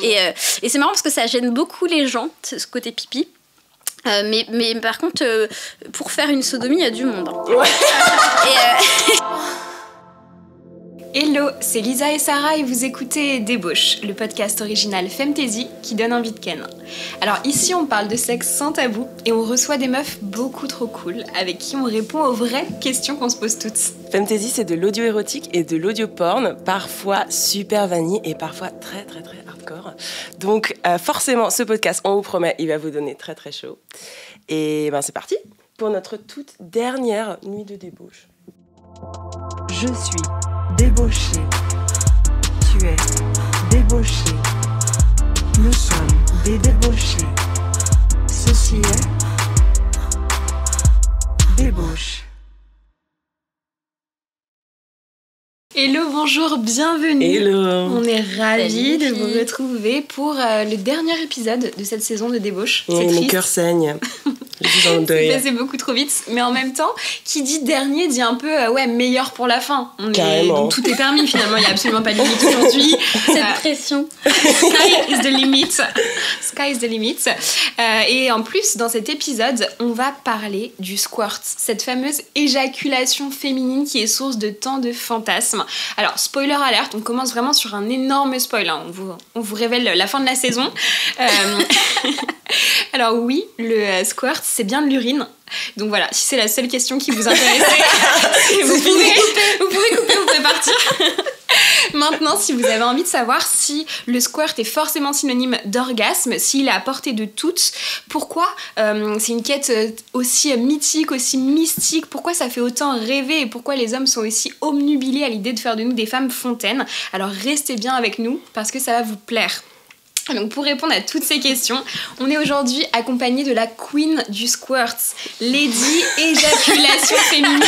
Et c'est marrant parce que ça gêne beaucoup les gens, ce côté pipi. Mais par contre, pour faire une sodomie, il y a du monde. Ouais. Hello, c'est Lisa et Sarah et vous écoutez Débauche, le podcast original Femtasy qui donne envie de ken. Alors ici on parle de sexe sans tabou et on reçoit des meufs beaucoup trop cool avec qui on répond aux vraies questions qu'on se pose toutes. Femtasy, c'est de l'audio érotique et de l'audio porn, parfois super vanille et parfois très hardcore. Donc forcément ce podcast, on vous promet, il va vous donner très chaud. Et c'est parti pour notre toute dernière nuit de débauche. Je suis débauché. Tu es débauché. Nous sommes des débauchés. Ceci est débauche. Hello, bonjour, bienvenue. Hello. On est ravis de vous retrouver pour le dernier épisode de cette saison de débauche. C'est triste. Mon cœur saigne. Je suis en deuil. C'est passé beaucoup trop vite, mais en même temps, qui dit dernier dit un peu meilleur pour la fin. Donc tout est permis finalement, il n'y a absolument pas de limite aujourd'hui. Cette pression. Sky is the limit. Sky is the limit. Et en plus, dans cet épisode, on va parler du squirt, cette fameuse éjaculation féminine qui est source de tant de fantasmes. Alors, spoiler alert, on commence vraiment sur un énorme spoil. Hein. On vous révèle la fin de la saison. Alors oui, le squirt, c'est bien de l'urine. Donc voilà, si c'est la seule question qui vous intéresse, vous pouvez couper, vous pouvez partir. Maintenant, si vous avez envie de savoir si le squirt est forcément synonyme d'orgasme, s'il est à portée de toutes, pourquoi c'est une quête aussi mythique, aussi mystique, pourquoi ça fait autant rêver et pourquoi les hommes sont aussi obnubilés à l'idée de faire de nous des femmes fontaines, alors restez bien avec nous parce que ça va vous plaire. Donc pour répondre à toutes ces questions, on est aujourd'hui accompagné de la queen du squirt, Lady Éjaculation Féminine.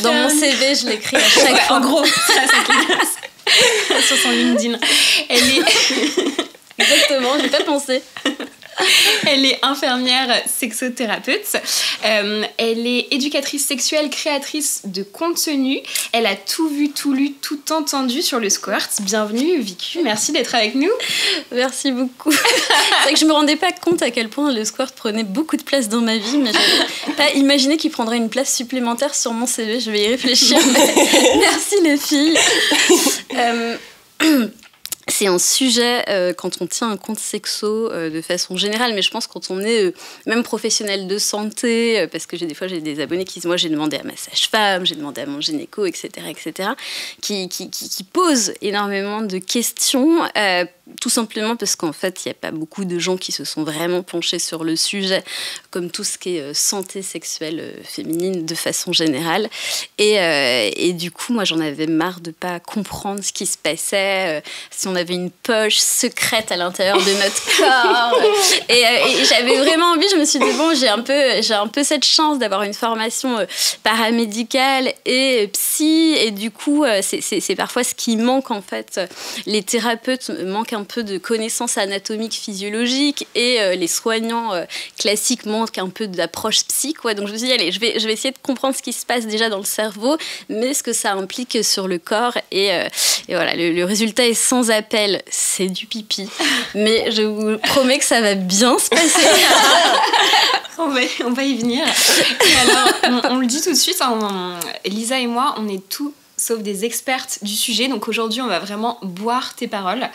Dans mon CV, je l'écris à chaque fois. En gros, ça sur son LinkedIn. Elle est... Exactement, j'ai pas pensé. Elle est infirmière sexothérapeute, elle est éducatrice sexuelle, créatrice de contenu, elle a tout vu, tout lu, tout entendu sur le squirt. Bienvenue Vicu, merci d'être avec nous. Merci beaucoup. C'est vrai que je me rendais pas compte à quel point le squirt prenait beaucoup de place dans ma vie, mais j'avais pas imaginé qu'il prendrait une place supplémentaire sur mon CV, je vais y réfléchir. Merci les filles. C'est un sujet quand on tient un compte sexo de façon générale, mais je pense quand on est même professionnel de santé, parce que des fois j'ai des abonnés qui disent moi j'ai demandé à ma sage-femme, j'ai demandé à mon gynéco, etc., qui posent énormément de questions, tout simplement parce qu'en fait il n'y a pas beaucoup de gens qui se sont vraiment penchés sur le sujet, comme tout ce qui est santé sexuelle féminine de façon générale, et du coup moi j'en avais marre de pas comprendre ce qui se passait, si on avait une poche secrète à l'intérieur de notre corps. Et j'avais vraiment envie, je me suis dit, bon, j'ai un peu cette chance d'avoir une formation paramédicale et psy, et du coup, c'est parfois ce qui manque, en fait. Les thérapeutes manquent un peu de connaissances anatomiques, physiologiques, et les soignants classiques manquent un peu d'approche psy, quoi. Donc je me suis dit, allez, je vais essayer de comprendre ce qui se passe déjà dans le cerveau, mais ce que ça implique sur le corps, et voilà, le résultat est sans appel, c'est du pipi, mais je vous promets que ça va bien se passer. On va y venir. Et alors, on le dit tout de suite, hein, Lisa et moi, on est tout sauf des expertes du sujet, donc aujourd'hui on va vraiment boire tes paroles.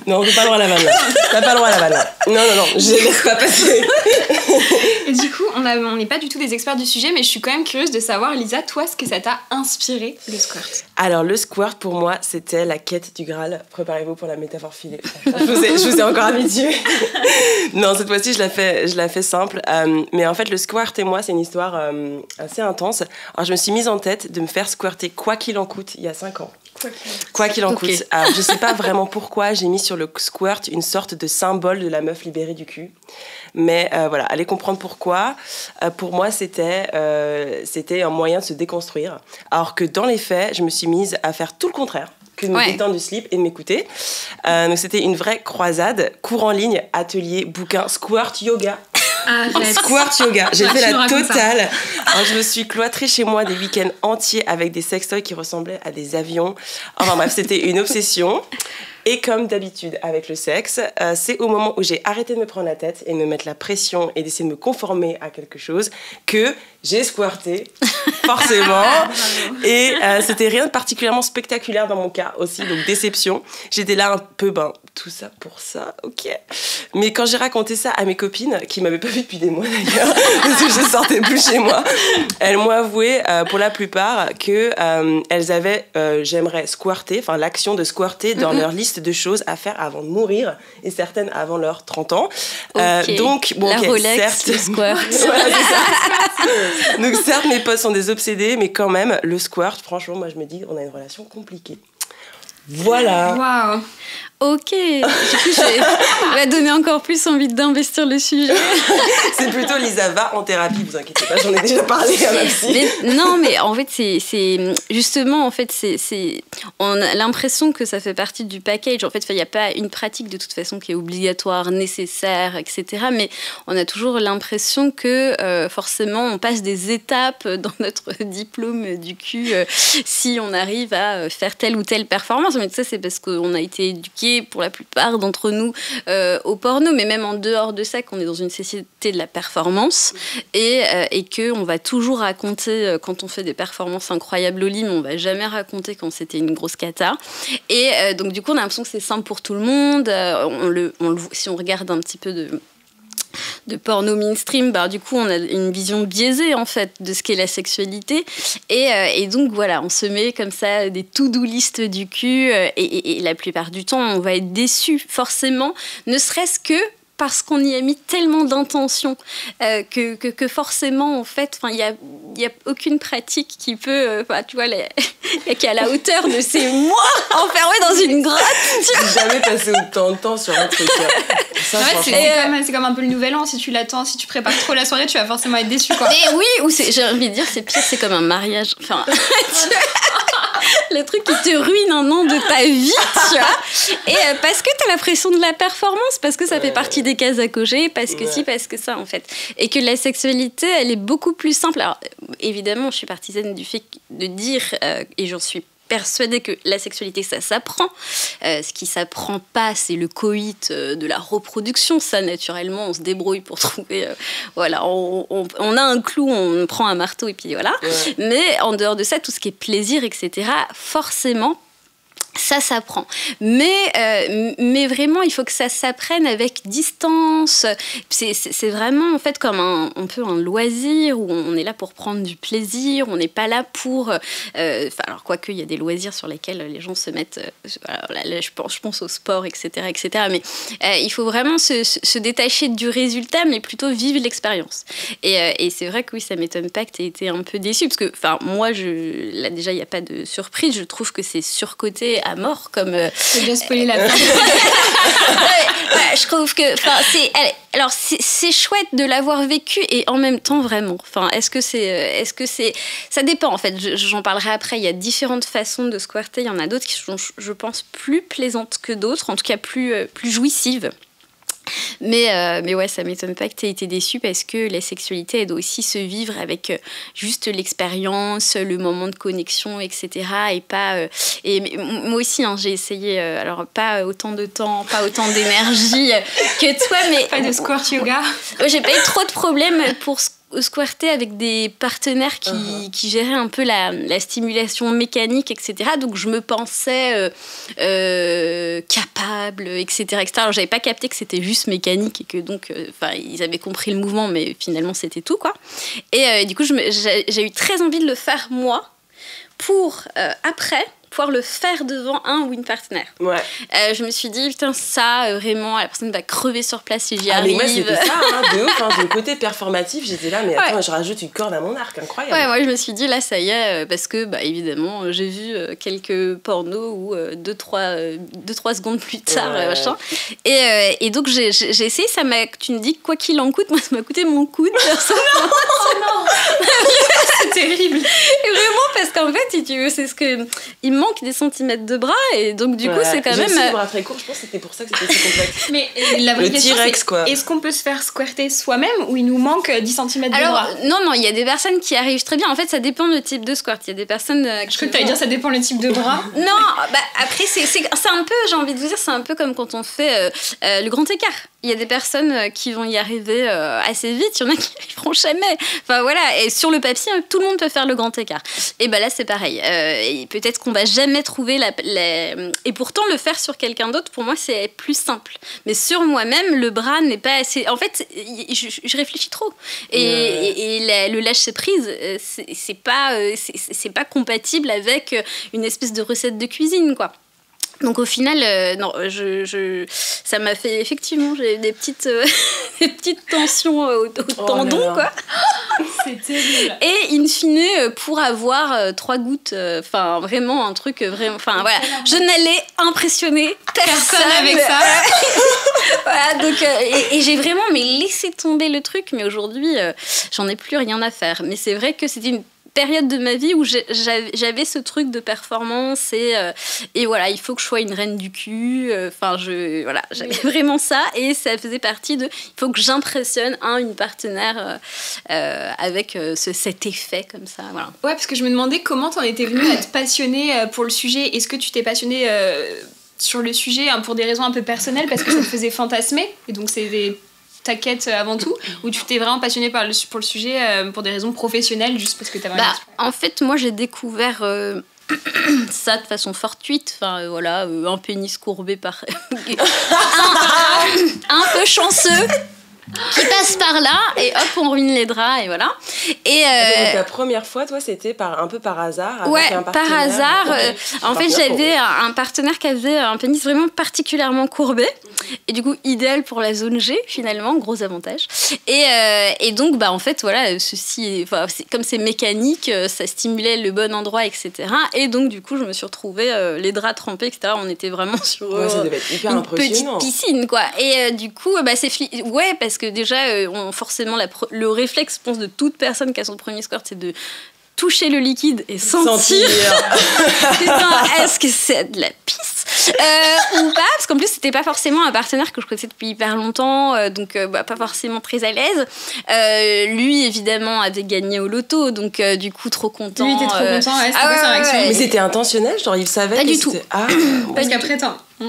Non, t'as pas le droit à la vanne là. T'as pas le droit à la vanne là. Non, je laisse pas passer. Et du coup, on n'est pas du tout des experts du sujet, mais je suis quand même curieuse de savoir, Lisa, toi, ce que ça t'a inspiré, le squirt. Alors, le squirt, pour moi, c'était la quête du Graal. Préparez-vous pour la métaphore filée. Je vous ai encore habitué. Non, cette fois-ci, je la fais simple. Mais en fait, le squirt et moi, c'est une histoire assez intense. Alors, je me suis mise en tête de me faire squirter quoi qu'il en coûte il y a 5 ans. Quoi qu'il en coûte. Alors, je sais pas vraiment pourquoi j'ai mis sur le squirt une sorte de symbole de la meuf libérée du cul. Mais voilà, allez comprendre pourquoi. Pour moi, c'était un moyen de se déconstruire. Alors que dans les faits, je me suis mise à faire tout le contraire. Que de me détendre du slip et de m'écouter. Donc c'était une vraie croisade. Cours en ligne, atelier, bouquin, squirt, yoga. Squirt yoga. J'ai fait tu nous la racontes ça. totale. Alors, je me suis cloîtrée chez moi des week-ends entiers avec des sextoys qui ressemblaient à des avions. Enfin bref, c'était une obsession. Et comme d'habitude avec le sexe, c'est au moment où j'ai arrêté de me prendre la tête et de me mettre la pression et d'essayer de me conformer à quelque chose que j'ai squirté, forcément. Et c'était rien de particulièrement spectaculaire dans mon cas aussi, donc déception. J'étais là un peu, tout ça pour ça, ok. Mais quand j'ai raconté ça à mes copines, qui m'avaient pas vu depuis des mois d'ailleurs, parce que je sortais plus chez moi, elles m'ont avoué pour la plupart que elles avaient j'aimerais squirter, enfin l'action de squirter dans leur liste de choses à faire avant de mourir, et certaines avant leurs 30 ans. Donc, la Rolex, le squirt. Voilà, c'est ça. Donc certes, mes potes sont des obsédés, mais quand même, le squirt, franchement, moi je me dis, on a une relation compliquée. Voilà. Waouh. Ok, du coup, ça va donner encore plus envie d'investir le sujet. C'est plutôt Lisa va en thérapie, vous inquiétez pas, j'en ai déjà parlé à ma psy. Mais en fait, c'est justement, en fait, on a l'impression que ça fait partie du package. En fait, il n'y a pas une pratique de toute façon qui est obligatoire, nécessaire, etc. Mais on a toujours l'impression que forcément, on passe des étapes dans notre diplôme du cul si on arrive à faire telle ou telle performance. Mais ça, c'est parce qu'on a été éduqués pour la plupart d'entre nous au porno, mais même en dehors de ça, qu'on est dans une société de la performance et qu'on va toujours raconter quand on fait des performances incroyables au lit, mais on va jamais raconter quand c'était une grosse cata. Et donc du coup, on a l'impression que c'est simple pour tout le monde. Si on regarde un petit peu de porno mainstream, du coup on a une vision biaisée en fait de ce qu'est la sexualité et donc voilà, on se met comme ça des to-do list du cul et la plupart du temps on va être déçu forcément, ne serait-ce que parce qu'on y a mis tellement d'intention que forcément en fait il y a aucune pratique qui peut tu vois qui est à la hauteur de ces mois enfermés dans une grotte. J'ai jamais passé autant de temps sur un truc. Ça, c'est comme un peu le nouvel an, si tu l'attends, si tu prépares trop la soirée, tu vas forcément être déçu quoi. Mais oui, ou j'ai envie de dire c'est pire, c'est comme un mariage. Enfin, le truc qui te ruine un an de ta vie, tu vois. Et parce que t'as la pression de la performance, parce que ça fait partie des cases à cocher, parce que si, parce que ça, en fait. Et que la sexualité, elle est beaucoup plus simple. Alors, évidemment, je suis partisane du fait de dire, et j'en suis persuadée que la sexualité, ça s'apprend. Ce qui s'apprend pas, c'est le coït de la reproduction. Ça, naturellement, on se débrouille pour trouver... voilà, on a un clou, on prend un marteau et puis voilà. Ouais. Mais en dehors de ça, tout ce qui est plaisir, etc., forcément, ça s'apprend. Mais vraiment, il faut que ça s'apprenne avec distance. C'est vraiment, en fait, comme un peu un loisir où on est là pour prendre du plaisir. On n'est pas là pour... alors, quoique, il y a des loisirs sur lesquels les gens se mettent... là, je pense au sport, etc. etc. Mais il faut vraiment se détacher du résultat, mais plutôt vivre l'expérience. Et c'est vrai que oui, ça ne m'étonne pas que tu aies été un peu déçue. Parce que, moi, là, déjà, il n'y a pas de surprise. Je trouve que c'est surcoté à mort comme j'ai déjà spoilé la fin. Je trouve que c'est chouette de l'avoir vécu et en même temps vraiment est-ce que c'est ça dépend en fait, j'en parlerai après. Il y a différentes façons de squirter, il y en a d'autres qui sont je pense plus plaisantes que d'autres, en tout cas plus jouissives. Mais ouais, ça m'étonne pas que tu aies été déçue parce que la sexualité, elle doit aussi se vivre avec juste l'expérience, le moment de connexion, etc. Et pas... et moi aussi, j'ai essayé, alors pas autant de temps, pas autant d'énergie que toi, mais... Pas de squirt yoga. J'ai pas eu trop de problèmes pour squirter avec des partenaires qui géraient un peu la stimulation mécanique, etc. Donc je me pensais capable, etc., etc. Alors j'avais pas capté que c'était juste mécanique et que donc ils avaient compris le mouvement, mais finalement c'était tout quoi. Et du coup j'ai eu très envie de le faire moi pour après pouvoir le faire devant un ou une partenaire. Ouais. Je me suis dit, putain, ça, vraiment, la personne va crever sur place si j'y arrive. Mais moi, c'était ça, de ouf. Le côté performatif, j'étais là, mais attends, je rajoute une corde à mon arc, incroyable. Ouais, moi, je me suis dit, là, ça y est, parce que, évidemment, j'ai vu quelques pornos où 2-3 secondes plus tard, machin. Et donc, j'ai essayé, tu me dis, quoi qu'il en coûte, moi, ça m'a coûté mon coude. Non. C'est terrible. Et vraiment, parce qu'en fait, si tu veux, c'est ce que... Il manque des centimètres de bras et donc du coup c'est quand J'ai même aussi des bras très courts, je pense que c'était pour ça que c'était si complexe. Mais la vraie Le question, T-Rex, c'est quoi. est-ce qu'on peut se faire squirter soi-même ou il nous manque 10 cm de alors bras? non il y a des personnes qui arrivent très bien, en fait ça dépend du type de squirt. Il y a des personnes Je crois que t'allais dire ça dépend le type de bras. non, bah après c'est un peu, j'ai envie de vous dire, c'est un peu comme quand on fait le grand écart. Il y a des personnes qui vont y arriver assez vite, il y en a qui n'y arriveront jamais. Enfin voilà, et sur le papier, tout le monde peut faire le grand écart. Et bah là c'est pareil. Et peut-être qu'on va jamais trouver et pourtant le faire sur quelqu'un d'autre, pour moi c'est plus simple. Mais sur moi-même, le bras n'est pas assez. En fait, je réfléchis trop. Et le lâcher prise, c'est pas compatible avec une espèce de recette de cuisine, quoi. Donc au final, non, ça m'a fait effectivement, j'ai des petites tensions au tendon, quoi. C'est terrible. Et in fine, pour avoir 3 gouttes, enfin vraiment un truc vraiment, enfin voilà, je n'allais impressionner personne avec ça. Voilà, donc et j'ai vraiment laissé tomber le truc, mais aujourd'hui, j'en ai plus rien à faire. Mais c'est vrai que c'était une période de ma vie où j'avais ce truc de performance et voilà, il faut que je sois une reine du cul, enfin voilà, j'avais vraiment ça et ça faisait partie de il faut que j'impressionne une partenaire avec cet effet comme ça, voilà. Ouais, parce que je me demandais comment t'en étais venue à te passionner pour le sujet. Est-ce que tu t'es passionnée sur le sujet pour des raisons un peu personnelles parce que ça te faisait fantasmer et donc c'est ta quête avant tout, ou tu t'es vraiment passionnée pour le sujet pour des raisons professionnelles juste parce que t'avais en fait moi j'ai découvert ça de façon fortuite, enfin voilà, un pénis courbé par un peu chanceux qui passe par là et hop on ruine les draps et voilà. Et donc la première fois toi c'était un peu par hasard avec ouais, un partenaire, par hasard en fait j'avais un partenaire qui avait un pénis vraiment particulièrement courbé et du coup idéal pour la zone G finalement, gros avantage. Et donc bah en fait voilà, comme c'est mécanique, ça stimulait le bon endroit etc. Et donc du coup je me suis retrouvée les draps trempés etc. On était vraiment sur ça devait être hyper une petite impressionnant. piscine quoi. Et du coup bah ouais parce que déjà forcément le réflexe je pense de toute personne qui a son premier squirt c'est de toucher le liquide et sentir. Putain, est-ce que c'est de la pisse ou pas, parce qu'en plus c'était pas forcément un partenaire que je connaissais depuis hyper longtemps, donc pas forcément très à l'aise. Lui évidemment avait gagné au loto, donc du coup trop content. Lui était trop content, ouais, c'était quoi sa réaction? Mais c'était intentionnel, genre il savait pas que du tout. Parce qu'après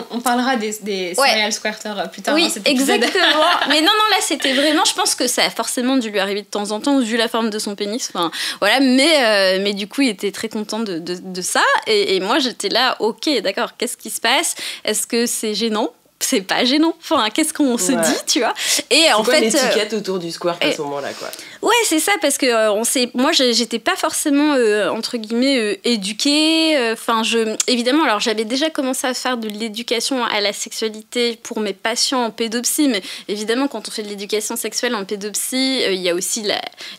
on parlera des serial squirters plus tard. Oui, exactement. Mais non, là, c'était vraiment... Je pense que ça a forcément dû lui arriver de temps en temps, vu la forme de son pénis. Enfin, voilà, mais du coup, il était très content de ça. Et moi, j'étais là, ok, d'accord, qu'est-ce qui se passe? Est-ce que c'est gênant? C'est pas gênant. Enfin, qu'est-ce qu'on se dit, tu vois? Et en fait, l'étiquette autour du squirt à ce moment-là, quoi. Ouais, c'est ça, parce que moi, j'étais pas forcément entre guillemets éduquée. Enfin, évidemment, alors j'avais déjà commencé à faire de l'éducation à la sexualité pour mes patients en pédopsie, mais évidemment, quand on fait de l'éducation sexuelle en pédopsie, il y a aussi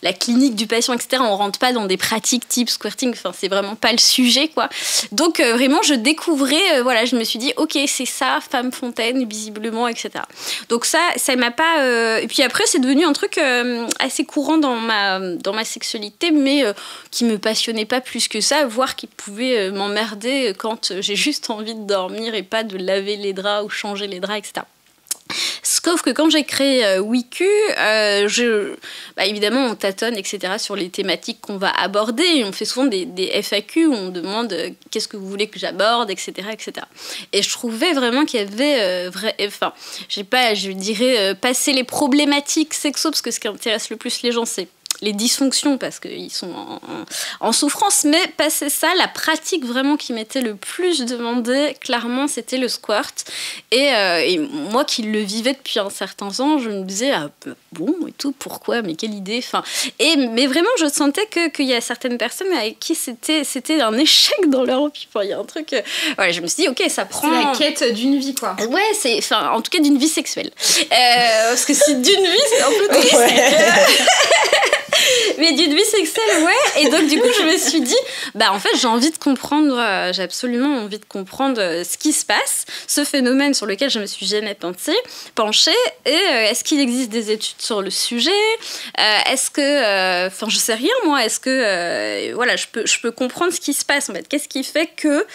la clinique du patient, etc. On rentre pas dans des pratiques type squirting. Enfin, c'est vraiment pas le sujet, quoi. Donc vraiment, je découvrais. Voilà, je me suis dit, ok, c'est ça, femme fontaine, visiblement, etc. Donc ça m'a pas. Et puis après, c'est devenu un truc assez courant dans ma sexualité, mais qui me passionnait pas plus que ça, voire qui pouvait m'emmerder quand j'ai juste envie de dormir et pas de laver les draps ou changer les draps, etc. Sauf que quand j'ai créé WeQ, évidemment on tâtonne, etc. sur les thématiques qu'on va aborder. Et on fait souvent des FAQ où on demande qu'est-ce que vous voulez que j'aborde, etc., etc. Et je trouvais vraiment qu'il y avait je dirais passer les problématiques sexo, parce que ce qui intéresse le plus les gens, c'est les dysfonctions parce qu'ils sont en souffrance, mais passer ça, la pratique vraiment qui m'était le plus demandée, clairement, c'était le squirt. Et moi qui le vivais depuis un certain temps, je me disais, bon, et tout, pourquoi, mais quelle idée, enfin... Mais vraiment, je sentais qu'il y a certaines personnes avec qui c'était un échec dans leur vie. Enfin, il y a un truc... je me suis dit, ok, ça prend... C'est la quête d'une vie, quoi. Ouais, en tout cas d'une vie sexuelle. Parce que si d'une vie, c'est un peu triste. Mais du bisexuel, ouais. Et donc, du coup, je me suis dit, en fait, j'ai envie de comprendre, j'ai absolument envie de comprendre ce qui se passe, ce phénomène sur lequel je me suis jamais penchée. Et est-ce qu'il existe des études sur le sujet? Est-ce que, je sais rien, moi. Est-ce que, je peux comprendre ce qui se passe, en fait. Qu'est-ce qui fait que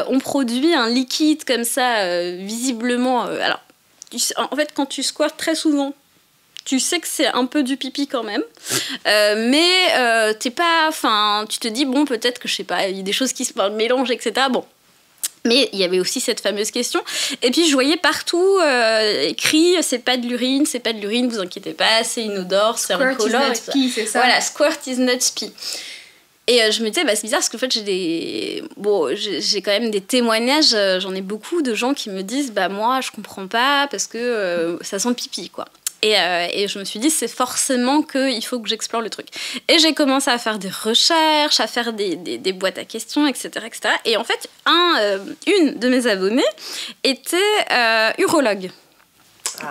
on produit un liquide comme ça, visiblement. Alors, en fait, quand tu squirtes très souvent, tu sais que c'est un peu du pipi quand même, mais t'es pas, tu te dis bon, peut-être que je sais pas, il y a des choses qui se mélangent, etc. Bon. Mais il y avait aussi cette fameuse question. Et puis je voyais partout écrit c'est pas de l'urine, vous inquiétez pas, c'est inodore, c'est incolore. Squirt is not pee, c'est ça. Voilà, squirt is not pee. Et je me disais, c'est bizarre parce qu'en fait, j'ai quand même des témoignages, j'en ai beaucoup de gens qui me disent, moi, je comprends pas parce que ça sent le pipi, quoi. Et je me suis dit, c'est forcément qu'il faut que j'explore le truc. Et j'ai commencé à faire des recherches, à faire des boîtes à questions, etc., etc. Et en fait, une de mes abonnées était urologue.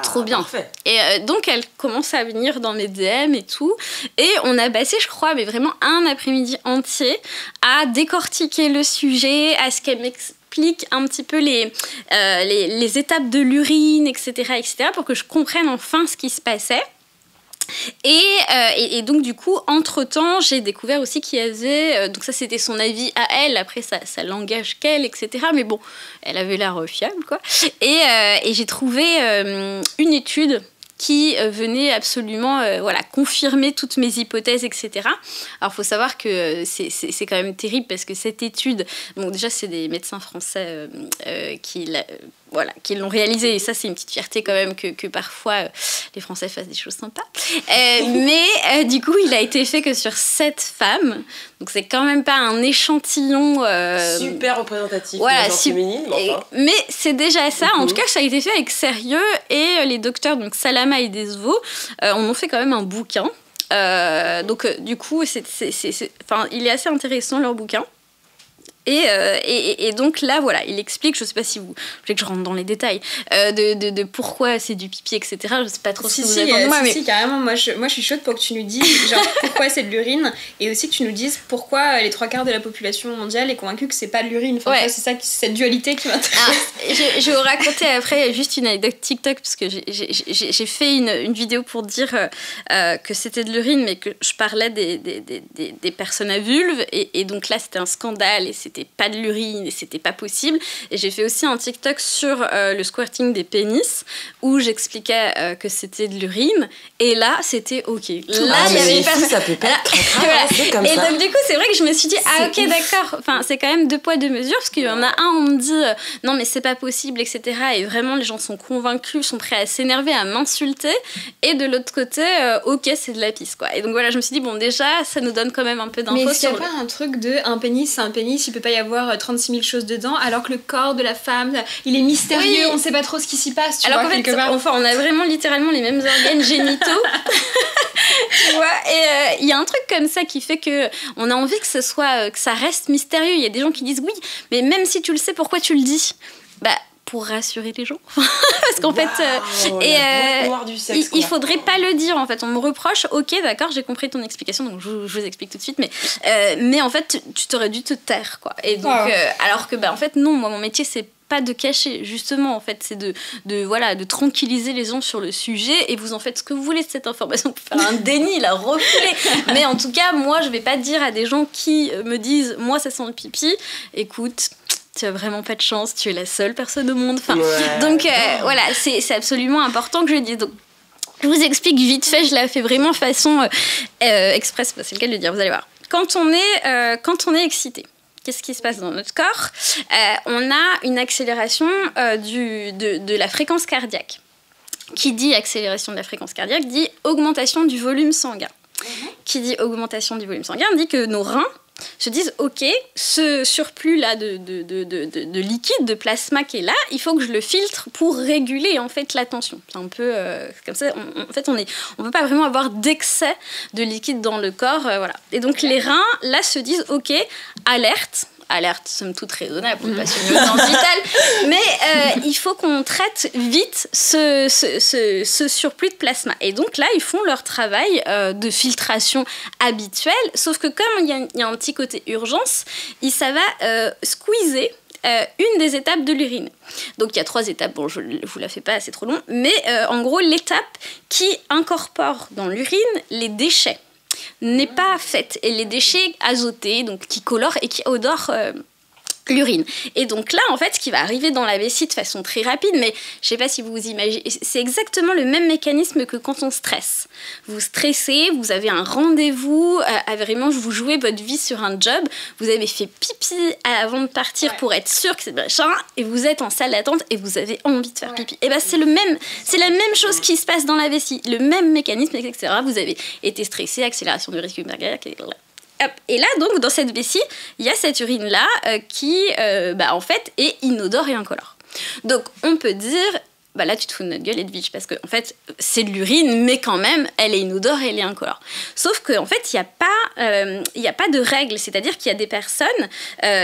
Trop bien. Parfait. Et donc, elle commençait à venir dans mes DM et tout. Et on a passé, je crois, mais vraiment un après-midi entier à décortiquer le sujet, à ce qu'elle m'explique un petit peu les étapes de l'urine, etc., pour que je comprenne enfin ce qui se passait. Et donc du coup, entre-temps, j'ai découvert aussi qu'il y avait... donc ça, c'était son avis à elle. Après, ça l'engage qu'elle, etc. Mais bon, elle avait l'air fiable, quoi. Et j'ai trouvé une étude qui venait absolument confirmer toutes mes hypothèses, etc. Alors, il faut savoir que c'est quand même terrible parce que cette étude... Bon, déjà, c'est des médecins français qui l'ont réalisé. Et ça, c'est une petite fierté quand même que parfois les Français fassent des choses sympas. Mais du coup, il a été fait que sur 7 femmes. Donc, c'est quand même pas un échantillon... super représentatif voilà, de genre féminine. Enfin. Mais c'est déjà ça. En tout cas, ça a été fait avec sérieux. Et les docteurs, donc Salama et Desvaux, en ont fait quand même un bouquin. Donc, du coup, il est assez intéressant, leur bouquin. Et donc là, voilà, il explique, je sais pas si vous voulez que je rentre dans les détails, de pourquoi c'est du pipi, etc. Je sais pas trop si vous avez de moi, mais... Si, carrément, moi je suis chaude pour que tu nous dises genre, pourquoi c'est de l'urine, et aussi que tu nous dises pourquoi les 3/4 de la population mondiale est convaincue que c'est pas de l'urine. Enfin, ouais. C'est ça, cette dualité qui m'intéresse. Je vais vous raconter après juste une anecdote TikTok, parce que j'ai fait une vidéo pour dire que c'était de l'urine, mais que je parlais des personnes à vulve, et donc là, c'était un scandale, et c'était pas de l'urine et c'était pas possible. Et j'ai fait aussi un TikTok sur le squirting des pénis où j'expliquais que c'était de l'urine, et là c'était ok. Là il y avait pas ça peut pas être très comme et ça. Donc du coup c'est vrai que je me suis dit ok d'accord, enfin c'est quand même 2 poids 2 mesures, parce qu'il y en a un, on me dit non mais c'est pas possible, etc., et vraiment les gens sont convaincus, sont prêts à s'énerver, à m'insulter, et de l'autre côté ok c'est de la pisse, quoi. Et donc voilà, je me suis dit bon, déjà ça nous donne quand même un peu d'infos. Mais est-ce qu'il y a pas un truc de un pénis c'est un pénis, il peut pas y avoir 36 000 choses dedans, alors que le corps de la femme, il est mystérieux, oui. On sait pas trop ce qui s'y passe, tu alors vois, qu'en fait, on a vraiment littéralement les mêmes organes génitaux. Tu vois, et il y a un truc comme ça qui fait que on a envie que ça reste mystérieux. Il y a des gens qui disent oui, mais même si tu le sais, pourquoi tu le dis? Pour rassurer les gens. Parce qu'en fait... il faudrait pas le dire, en fait. On me reproche, ok, d'accord, j'ai compris ton explication, donc je vous explique tout de suite, mais en fait, tu t'aurais dû te taire, quoi. Et donc, alors que, en fait, non, moi, mon métier, c'est pas de cacher, justement, en fait, c'est de tranquilliser les gens sur le sujet, et vous en faites ce que vous voulez de cette information, pour faire un déni, la refouler. Mais en tout cas, moi, je vais pas dire à des gens qui me disent, moi, ça sent le pipi, écoute... Tu as vraiment pas de chance, tu es la seule personne au monde. Enfin, donc voilà, c'est absolument important que je le dise. Donc, je vous explique vite fait, je l'ai fait vraiment façon express, c'est le cas de le dire, vous allez voir. Quand on est excité, qu'est-ce qui se passe dans notre corps? On a une accélération de la fréquence cardiaque. Qui dit accélération de la fréquence cardiaque dit augmentation du volume sanguin. Qui dit augmentation du volume sanguin dit que nos reins se disent ok, ce surplus là de liquide, de plasma qui est là, il faut que je le filtre pour réguler en fait la tension. C'est un peu comme ça. En fait, on peut pas vraiment avoir d'excès de liquide dans le corps, voilà. Et donc les reins là se disent ok, alerte. alerte somme toute raisonnable, on passe une urgence vitale, mais il faut qu'on traite vite ce surplus de plasma. Et donc là, ils font leur travail de filtration habituel, sauf que comme il y a un petit côté urgence, ça va squeezer une des étapes de l'urine. Donc il y a 3 étapes, bon je ne vous la fais pas, c'est trop long, mais en gros l'étape qui incorpore dans l'urine les déchets n'est pas faite, et les déchets azotés, donc qui colorent et qui odorent l'urine. Et donc là, en fait, ce qui va arriver dans la vessie de façon très rapide, mais je ne sais pas si vous vous imaginez, c'est exactement le même mécanisme que quand on stresse. Vous stressez, vous avez un rendez-vous, vraiment, vous jouez votre vie sur un job, vous avez fait pipi avant de partir pour être sûr que c'est machin, et vous êtes en salle d'attente et vous avez envie de faire pipi. Et bien, c'est la même chose qui se passe dans la vessie, le même mécanisme, etc. Vous avez été stressé, accélération du risque cardiaque, etc. Et là, donc, dans cette vessie, il y a cette urine-là qui, en fait, est inodore et incolore. Donc, on peut dire, là, tu te fous de notre gueule, Edwige, parce que, en fait, c'est de l'urine, mais quand même, elle est inodore et elle est incolore. Sauf qu'en fait, il n'y a pas de règle. C'est-à-dire qu'il y a des personnes,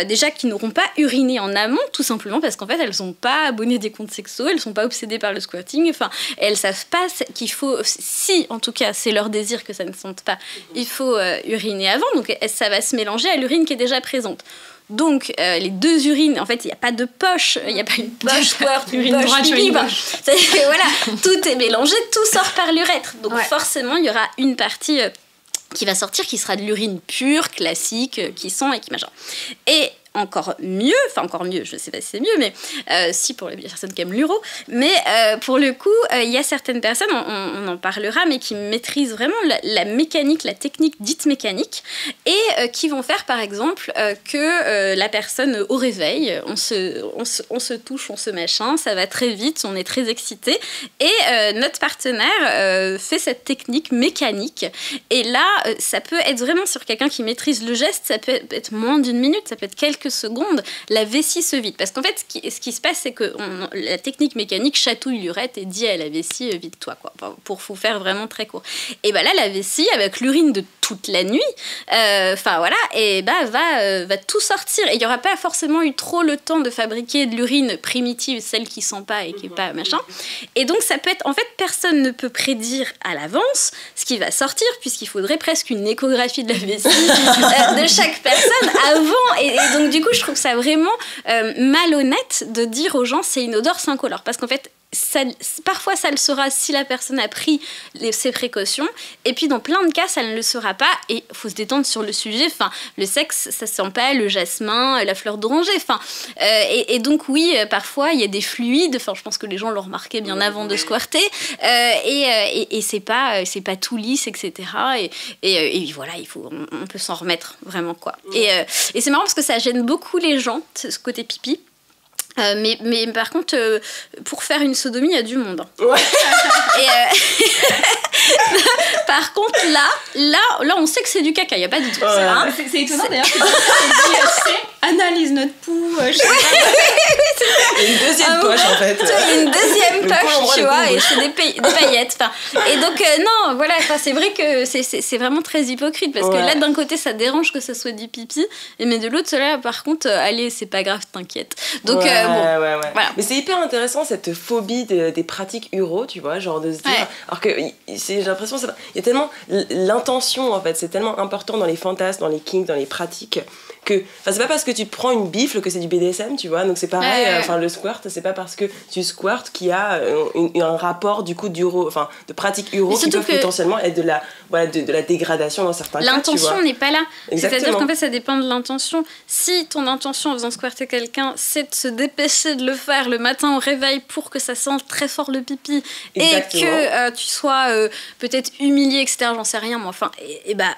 déjà, qui n'auront pas uriné en amont, tout simplement parce qu'en fait, elles ne sont pas abonnées des comptes sexos, elles ne sont pas obsédées par le squirting, enfin, elles ne savent pas qu'il faut, si, en tout cas, c'est leur désir que ça ne sente pas, il faut uriner avant, donc ça va se mélanger à l'urine qui est déjà présente. Donc, les 2 urines, en fait, il n'y a pas de poche, il n'y a pas une poche squirt, une poche pipi, voilà, tout est mélangé, tout sort par l'urètre. Donc, forcément, il y aura une partie qui va sortir, qui sera de l'urine pure, classique, qui sent et qui machin. Et encore mieux, je ne sais pas si c'est mieux, mais si pour les personnes qui aiment l'uro, mais pour le coup, il y a certaines personnes, on en parlera, mais qui maîtrisent vraiment la mécanique, la technique dite mécanique, et qui vont faire par exemple que la personne au réveil, on se touche, on se machin, ça va très vite, on est très excité, et notre partenaire fait cette technique mécanique, et là, ça peut être vraiment sur quelqu'un qui maîtrise le geste, ça peut être moins d'1 minute, ça peut être quelques secondes, la vessie se vide. Parce qu'en fait, ce qui se passe, c'est que la technique mécanique chatouille l'urètre et dit à la vessie, vide-toi, quoi. Pour vous faire vraiment très court. Et là, la vessie, avec l'urine de toute la nuit, va tout sortir. Et il n'y aura pas forcément eu trop le temps de fabriquer de l'urine primitive, celle qui sent pas et qui est pas machin. Et donc, ça peut être... En fait, personne ne peut prédire à l'avance ce qui va sortir, puisqu'il faudrait presque une échographie de la vessie de chaque personne avant. Et donc, du coup, je trouve ça vraiment malhonnête de dire aux gens c'est inodore, c'est incolore. Parce qu'en fait, parfois ça le sera si la personne a pris ses précautions, et puis dans plein de cas ça ne le sera pas, et il faut se détendre sur le sujet. Enfin, le sexe, ça sent pas le jasmin, la fleur d'oranger, enfin, et donc oui, parfois il y a des fluides, enfin je pense que les gens l'ont remarqué bien avant de squirter, et c'est pas tout lisse, etc. Et voilà, on peut s'en remettre vraiment, quoi. Et c'est marrant parce que ça gêne beaucoup les gens, ce côté pipi. Mais par contre, pour faire une sodomie, il y a du monde. Ouais. Par contre, là, on sait que c'est du caca, il n'y a pas du tout. Ouais. C'est étonnant d'ailleurs que tu dis, analyse notre pouls, je sais pas. Il y a une deuxième poche en fait. Il y a une deuxième poche, tu vois, et c'est des paillettes. Et donc, non, voilà, c'est vrai que c'est vraiment très hypocrite, parce que là, d'un côté, ça dérange que ce soit du pipi, mais de l'autre, là, par contre, allez, c'est pas grave, t'inquiète. Donc, Voilà. Mais c'est hyper intéressant cette phobie des pratiques uro, tu vois, genre de se dire. Alors que j'ai l'impression, il y a tellement l'intention en fait, c'est tellement important dans les fantasmes, dans les kinks, dans les pratiques. C'est pas parce que tu prends une bifle que c'est du BDSM, tu vois, donc c'est pareil, le squirt, c'est pas parce que tu squirtes qu'il y a un rapport du coup d'uro, enfin de pratique uro qui peut potentiellement être de la dégradation dans certains cas. L'intention n'est pas là. Exactement. C'est-à-dire qu'en fait ça dépend de l'intention. Si ton intention en faisant squirter quelqu'un, c'est de se dépêcher de le faire le matin au réveil pour que ça sente très fort le pipi, exactement, et que tu sois peut-être humilié, etc., j'en sais rien, mais enfin,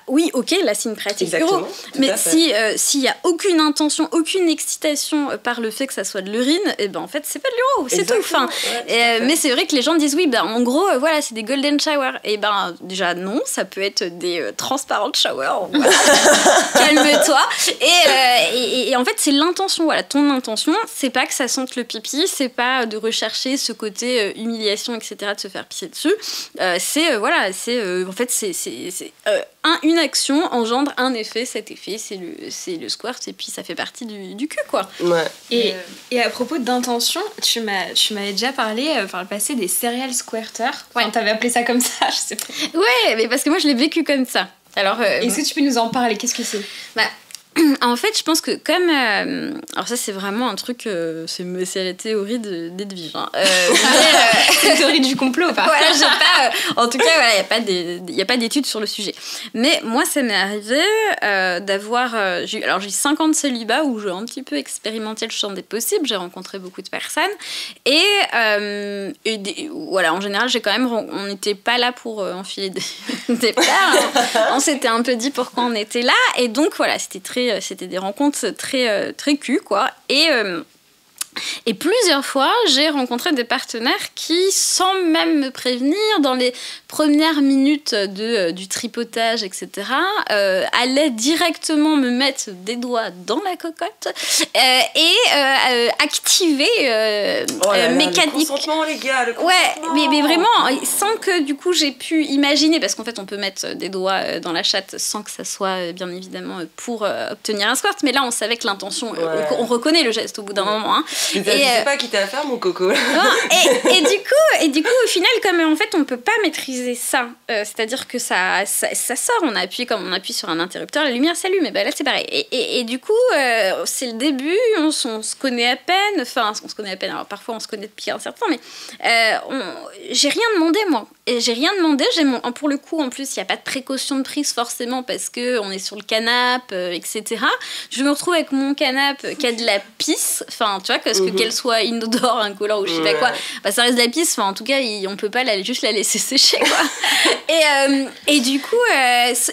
oui, ok, là c'est une pratique uro. Mais s'il y a aucune intention, aucune excitation par le fait que ça soit de l'urine, en fait c'est pas de l'uro, c'est tout. Enfin, mais c'est vrai que les gens disent oui, en gros voilà, c'est des golden shower. Et déjà non, ça peut être des transparent shower. Calme-toi. Et en fait c'est l'intention, voilà, ton intention, c'est pas que ça sente le pipi, c'est pas de rechercher ce côté humiliation, etc., de se faire pisser dessus. En fait c'est une action engendre un effet, cet effet c'est le squirt et puis ça fait partie du cul quoi. Ouais. Et à propos d'intention, tu m'avais déjà parlé par le passé des serial squirters. Enfin, t'avais appelé ça comme ça, je sais pas. Ouais, mais parce que moi je l'ai vécu comme ça. Alors, est-ce que tu peux nous en parler? Qu'est-ce que c'est? En fait, je pense que comme... alors ça, c'est vraiment un truc... c'est la théorie d'Edwige. Hein. C'est une théorie du complot, pas. Voilà, j'ai pas... en tout cas, voilà, il n'y a pas d'études sur le sujet. Mais moi, ça m'est arrivé d'avoir... j'ai eu 5 ans de célibat où j'ai un petit peu expérimenté le champ des possibles. J'ai rencontré beaucoup de personnes. Et voilà, en général, j'ai quand même... On n'était pas là pour enfiler des plats. On s'était un peu dit pourquoi on était là. Et donc, voilà, c'était des rencontres très cul, quoi. Et plusieurs fois, j'ai rencontré des partenaires qui, sans même me prévenir, dans les premières minutes du tripotage, etc., allaient directement me mettre des doigts dans la cocotte et activer mécanique. Le consentement, les gars, le consentement. Ouais, mais vraiment, sans que du coup j'ai pu imaginer, parce qu'en fait on peut mettre des doigts dans la chatte sans que ça soit bien évidemment pour obtenir un squirt, mais là on savait que l'intention, on reconnaît le geste au bout d'un moment. Hein. Je sais pas qui t'a à faire, mon coco. et du coup, au final, comme en fait, on peut pas maîtriser ça, c'est-à-dire que ça sort, on appuie sur un interrupteur, la lumière s'allume, et ben là c'est pareil. Et du coup, c'est le début, on se connaît à peine, alors parfois on se connaît depuis un certain temps, mais j'ai rien demandé, moi. Et j'ai rien demandé, pour le coup, en plus, il n'y a pas de précaution de prise forcément parce qu'on est sur le canapé, etc. Je me retrouve avec mon canapé qui a de la pisse, enfin, tu vois, parce que qu'elle soit inodore, incolore ou je sais pas quoi, bah, ça reste de la pisse, enfin, en tout cas, on peut pas juste la laisser sécher, quoi. Et du coup,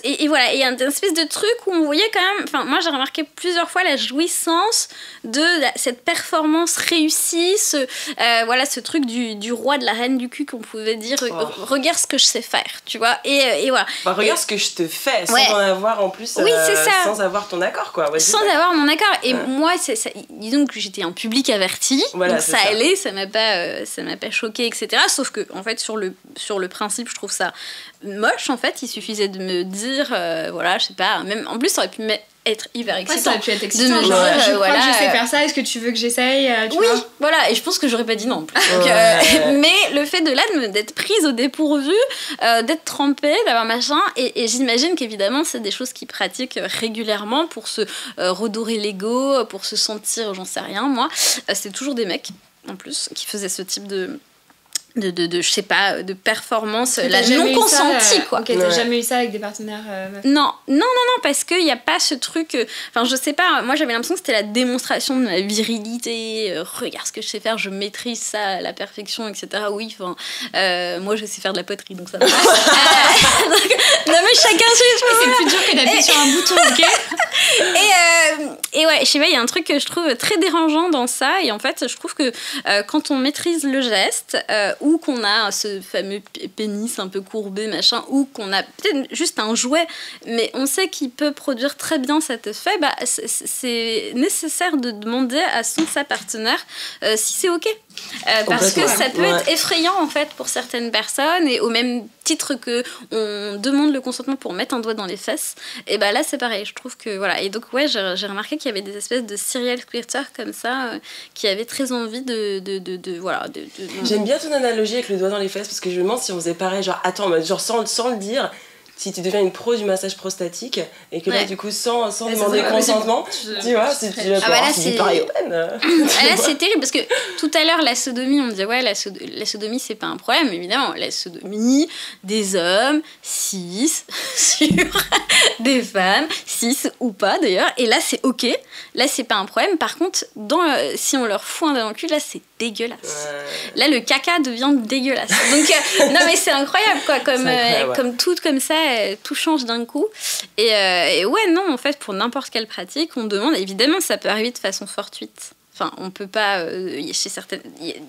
et voilà, il y a une espèce de truc où on voyait quand même, enfin, moi j'ai remarqué plusieurs fois la jouissance de cette performance réussie, ce truc du roi, de la reine du cul qu'on pouvait dire. Regarde ce que je sais faire, tu vois, et voilà. Bah, regarde ce que je te fais, sans en avoir en plus, oui, c'est ça. sans avoir ton accord, quoi. Ouais, sans avoir mon accord. Et moi, disons que j'étais un public averti, voilà, donc ça allait, ça m'a pas choqué, etc. Sauf que, en fait, sur le principe, je trouve ça moche, en fait. Il suffisait de me dire, voilà, je sais pas, même, en plus, ça aurait pu être hyper excitant. Ouais, ça aurait pu être excitant. Je crois que je sais faire ça, est-ce que tu veux que j'essaye oui, voilà, et je pense que j'aurais pas dit non. Donc, mais le fait d'être prise au dépourvu, d'être trempée, d'avoir machin, et j'imagine qu'évidemment, c'est des choses qu'ils pratiquent régulièrement pour se redorer l'ego, pour se sentir, j'en sais rien, moi. C'est toujours des mecs, en plus, qui faisaient ce type de je sais pas, de performance non consentie, quoi. Ok, t'as jamais eu ça avec des partenaires Non, parce qu'il n'y a pas ce truc... Enfin, je sais pas, moi j'avais l'impression que c'était la démonstration de ma virilité. Regarde ce que je sais faire, je maîtrise ça à la perfection, etc. Oui, enfin, moi je sais faire de la poterie, donc ça va. Non mais chacun c'est plus dur que d'appuyer sur un bouton, ok. Et ouais, je sais pas, il y a un truc que je trouve très dérangeant dans ça, et en fait, je trouve que quand on maîtrise le geste, ou qu'on a ce fameux pénis un peu courbé, machin, ou qu'on a peut-être juste un jouet, mais on sait qu'il peut produire très bien cet effet, bah, c'est nécessaire de demander à sa partenaire si c'est ok. Parce que ça peut être effrayant, en fait, pour certaines personnes, et au même titre que on demande le consentement pour mettre un doigt dans les fesses, et bah là c'est pareil, je trouve que voilà. Et donc ouais, j'ai remarqué qu'il y avait des espèces de serial squirters comme ça qui avaient très envie de voilà. J'aime bien ton analogie avec le doigt dans les fesses, parce que je me demande si on faisait pareil, genre attends, genre sans le dire, si tu deviens une pro du massage prostatique et que là du coup sans demander consentement, tu vois, si tu dis pareil open. Là c'est terrible parce que tout à l'heure la sodomie, on disait ouais, la sodomie c'est pas un problème, évidemment. La sodomie des hommes cis sur des femmes cis ou pas d'ailleurs, et là c'est ok, là c'est pas un problème. Par contre si on leur fout un doigt dans le cul, là c'est dégueulasse. Là le caca devient dégueulasse. Donc non mais c'est incroyable quoi, comme tout comme ça, tout change d'un coup. Et ouais, non, en fait, pour n'importe quelle pratique, on demande, évidemment, ça peut arriver de façon fortuite. Enfin, on peut pas... chez certaines...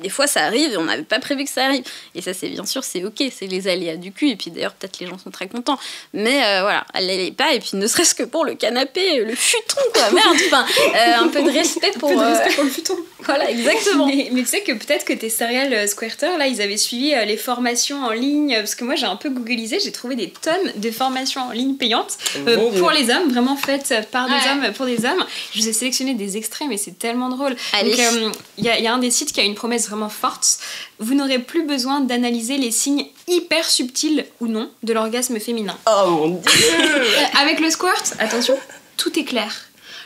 Des fois, ça arrive et on n'avait pas prévu que ça arrive. Et ça, c'est bien sûr, c'est OK. C'est les aléas du cul. Et puis d'ailleurs, peut-être les gens sont très contents. Mais voilà, elle l'allait pas. Et puis ne serait-ce que pour le canapé, le futon, quoi. Merde, enfin, un peu de respect pour... Un peu de respect pour le futon. Voilà, exactement. Mais tu sais que peut-être que tes serial squirters, là, ils avaient suivi les formations en ligne. Parce que moi, j'ai un peu googlisé. J'ai trouvé des tonnes de formations en ligne payantes pour les hommes. Vraiment faites par des hommes, pour des hommes. Je vous ai sélectionné des extraits, mais c'est tellement drôle. Allez. Donc, il y a un des sites qui a une promesse vraiment forte. Vous n'aurez plus besoin d'analyser les signes hyper subtils ou non de l'orgasme féminin. Oh mon Dieu. Avec le squirt, attention, tout est clair.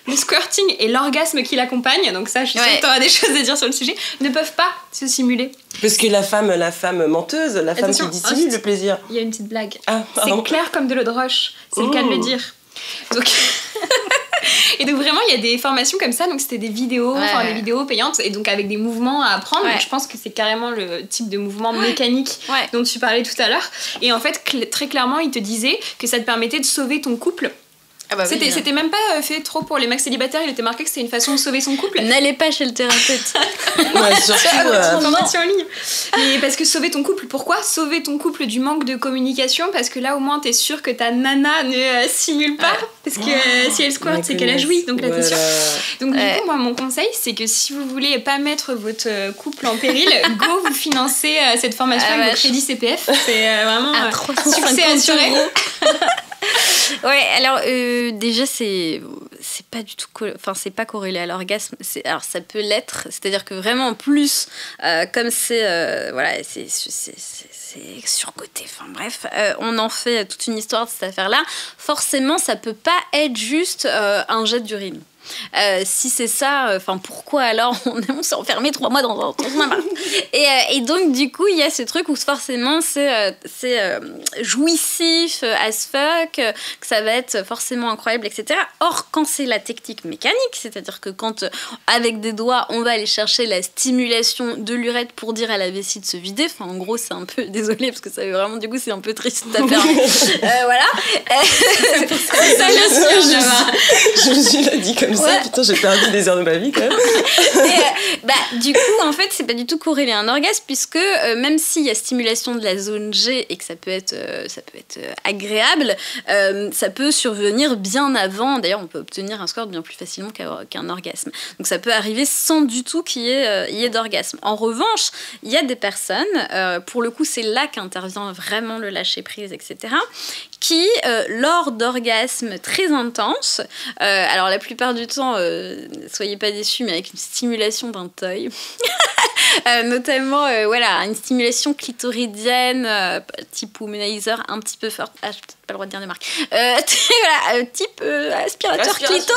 Le squirting et l'orgasme qui l'accompagne, donc ça, je suis sûre que tu auras des choses à dire sur le sujet, ne peuvent pas se simuler. Parce que la femme menteuse, la femme qui dissimule le plaisir. Il y a une petite blague. Ah, c'est clair comme de l'eau de roche, c'est le cas de le dire. Donc... Et donc vraiment il y a des formations comme ça, donc c'était des vidéos, des vidéos payantes et donc avec des mouvements à apprendre. Donc, je pense que c'est carrément le type de mouvement mécanique dont tu parlais tout à l'heure. Et en fait très clairement il te disait que ça te permettait de sauver ton couple. Ah bah oui, c'était même pas fait trop pour les mecs célibataires, il était marqué que c'était une façon de sauver son couple. N'allez pas chez le thérapeute. Surtout formation en ligne. Mais parce que sauver ton couple, pourquoi sauver ton couple du manque de communication? Parce que là au moins t'es sûr que ta nana ne simule pas, parce que si elle squirt c'est qu'elle a joui, donc là t'es sûr. Donc du coup moi mon conseil c'est que si vous voulez pas mettre votre couple en péril, go vous financer cette formation avec votre crédit CPF, c'est vraiment succès assuré. Ouais, alors déjà c'est pas du tout c'est pas corrélé à l'orgasme. Alors ça peut l'être, c'est-à-dire que vraiment en plus comme c'est surcoté. Enfin bref, on en fait toute une histoire de cette affaire-là. Forcément, ça peut pas être juste un jet d'urine. Si c'est ça, pourquoi alors on s'est enfermé 3 mois dans un appart. Et donc du coup il y a ce truc où forcément c'est jouissif as fuck, que ça va être forcément incroyable, etc. Or quand c'est la technique mécanique, c'est-à-dire que quand avec des doigts on va aller chercher la stimulation de l'urètre pour dire à la vessie de se vider, en gros c'est un peu, désolée parce que ça vraiment du coup c'est un peu triste à faire. Voilà. Ça je me suis dit comme ça. Putain, j'ai perdu des heures de ma vie quand même. Et, du coup, en fait, c'est pas du tout corrélé à un orgasme, puisque même s'il y a stimulation de la zone G et que ça peut être agréable, ça peut survenir bien avant. D'ailleurs, on peut obtenir un squirt bien plus facilement qu'un orgasme. Donc ça peut arriver sans du tout qu'il y ait d'orgasme. En revanche, il y a des personnes, pour le coup, c'est là qu'intervient vraiment le lâcher-prise, etc., qui, lors d'orgasmes très intenses, alors la plupart du temps, soyez pas déçus, mais avec une stimulation d'un toy, notamment une stimulation clitoridienne type womanizer un petit peu forte. Ah, j'ai peut-être pas le droit de dire des marques. Type aspirateur clito.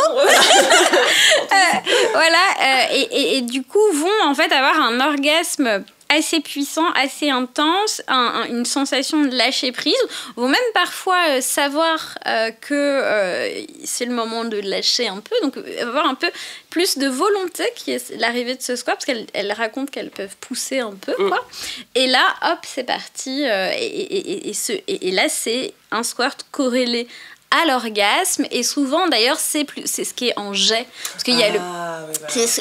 Et du coup vont en fait avoir un orgasme assez puissant, assez intense, une sensation de lâcher prise, vont même parfois savoir que c'est le moment de lâcher un peu, donc avoir un peu plus de volonté qui est l'arrivée de ce squirt, parce qu'elles racontent qu'elles peuvent pousser un peu, quoi. Et là, hop, c'est parti, et là, c'est un squirt corrélé à l'orgasme, et souvent d'ailleurs c'est ce qui est en jet, parce qu'il y a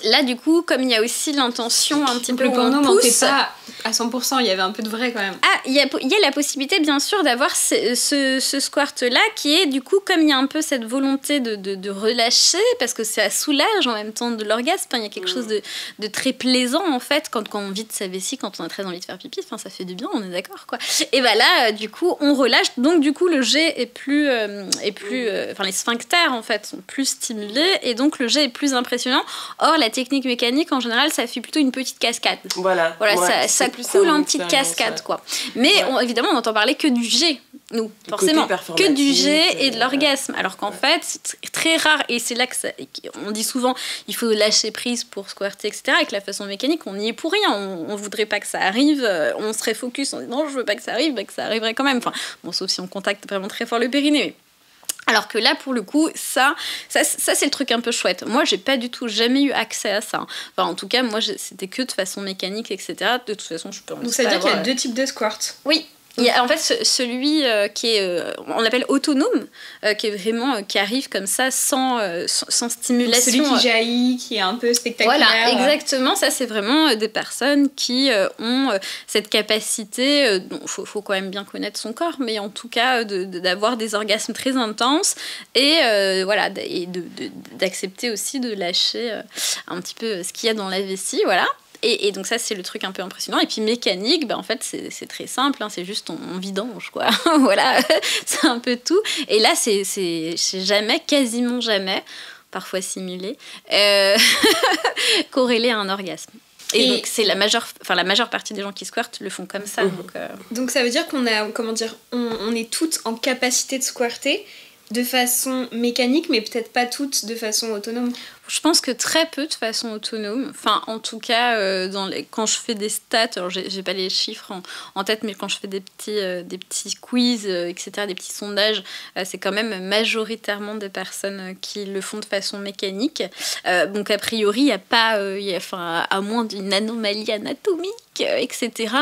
là du coup comme il y a aussi l'intention un petit peu le porno mentait pas à 100%, il y avait un peu de vrai quand même. Il y a la possibilité bien sûr d'avoir ce squirt là qui est du coup comme il y a un peu cette volonté de relâcher, parce que ça soulage en même temps de l'orgasme, il y a quelque chose de très plaisant en fait quand on vide sa vessie, quand on a très envie de faire pipi, ça fait du bien, on est d'accord quoi. Et là du coup on relâche, donc du coup le jet est plus les sphincters en fait sont plus stimulés et donc le jet est plus impressionnant. Or la technique mécanique en général ça fait plutôt une petite cascade. Voilà ça coule en petite cascade quoi. Mais évidemment on n'entend parler que du jet, nous forcément que du jet et de l'orgasme, alors qu'en fait c'est très rare, et c'est là que on dit souvent il faut lâcher prise pour squirter, etc. Avec la façon mécanique on n'y est pour rien, on voudrait pas que ça arrive, on serait focus en disant non je veux pas que ça arrive, mais que ça arriverait quand même, sauf si on contacte vraiment très fort le périnée, mais... Alors que là, pour le coup, ça c'est le truc un peu chouette. Moi, j'ai pas du tout jamais eu accès à ça. En tout cas, moi, c'était que de façon mécanique, etc. De toute façon, je peux en Donc, ça veut dire qu'il y a 2 types de squirt. Oui. Il y a en fait celui qui est, on l'appelle autonome, qui est vraiment qui arrive comme ça sans stimulation. Donc celui qui jaillit, qui est un peu spectaculaire. Voilà, exactement. Ça, c'est vraiment des personnes qui ont cette capacité. Faut quand même bien connaître son corps, mais en tout cas d'avoir des orgasmes très intenses et voilà, et d'accepter aussi de lâcher un petit peu ce qu'il y a dans la vessie, voilà. Et donc ça, c'est le truc un peu impressionnant. Et puis mécanique, en fait, c'est très simple. C'est juste on vidange, quoi. Voilà, c'est un peu tout. Et là, c'est jamais, quasiment jamais, parfois simulé, corrélé à un orgasme. Et donc, c'est la majeure partie des gens qui squirtent le font comme ça. Donc ça veut dire qu'on a, on est toutes en capacité de squirter de façon mécanique, mais peut-être pas toutes de façon autonome. Je pense que très peu de façon autonome. Enfin, en tout cas, quand je fais des stats, alors j'ai pas les chiffres en tête, mais quand je fais des petits quiz, etc., des petits sondages, c'est quand même majoritairement des personnes qui le font de façon mécanique. Donc, a priori, il n'y a pas, à moins d'une anomalie anatomique, etc.,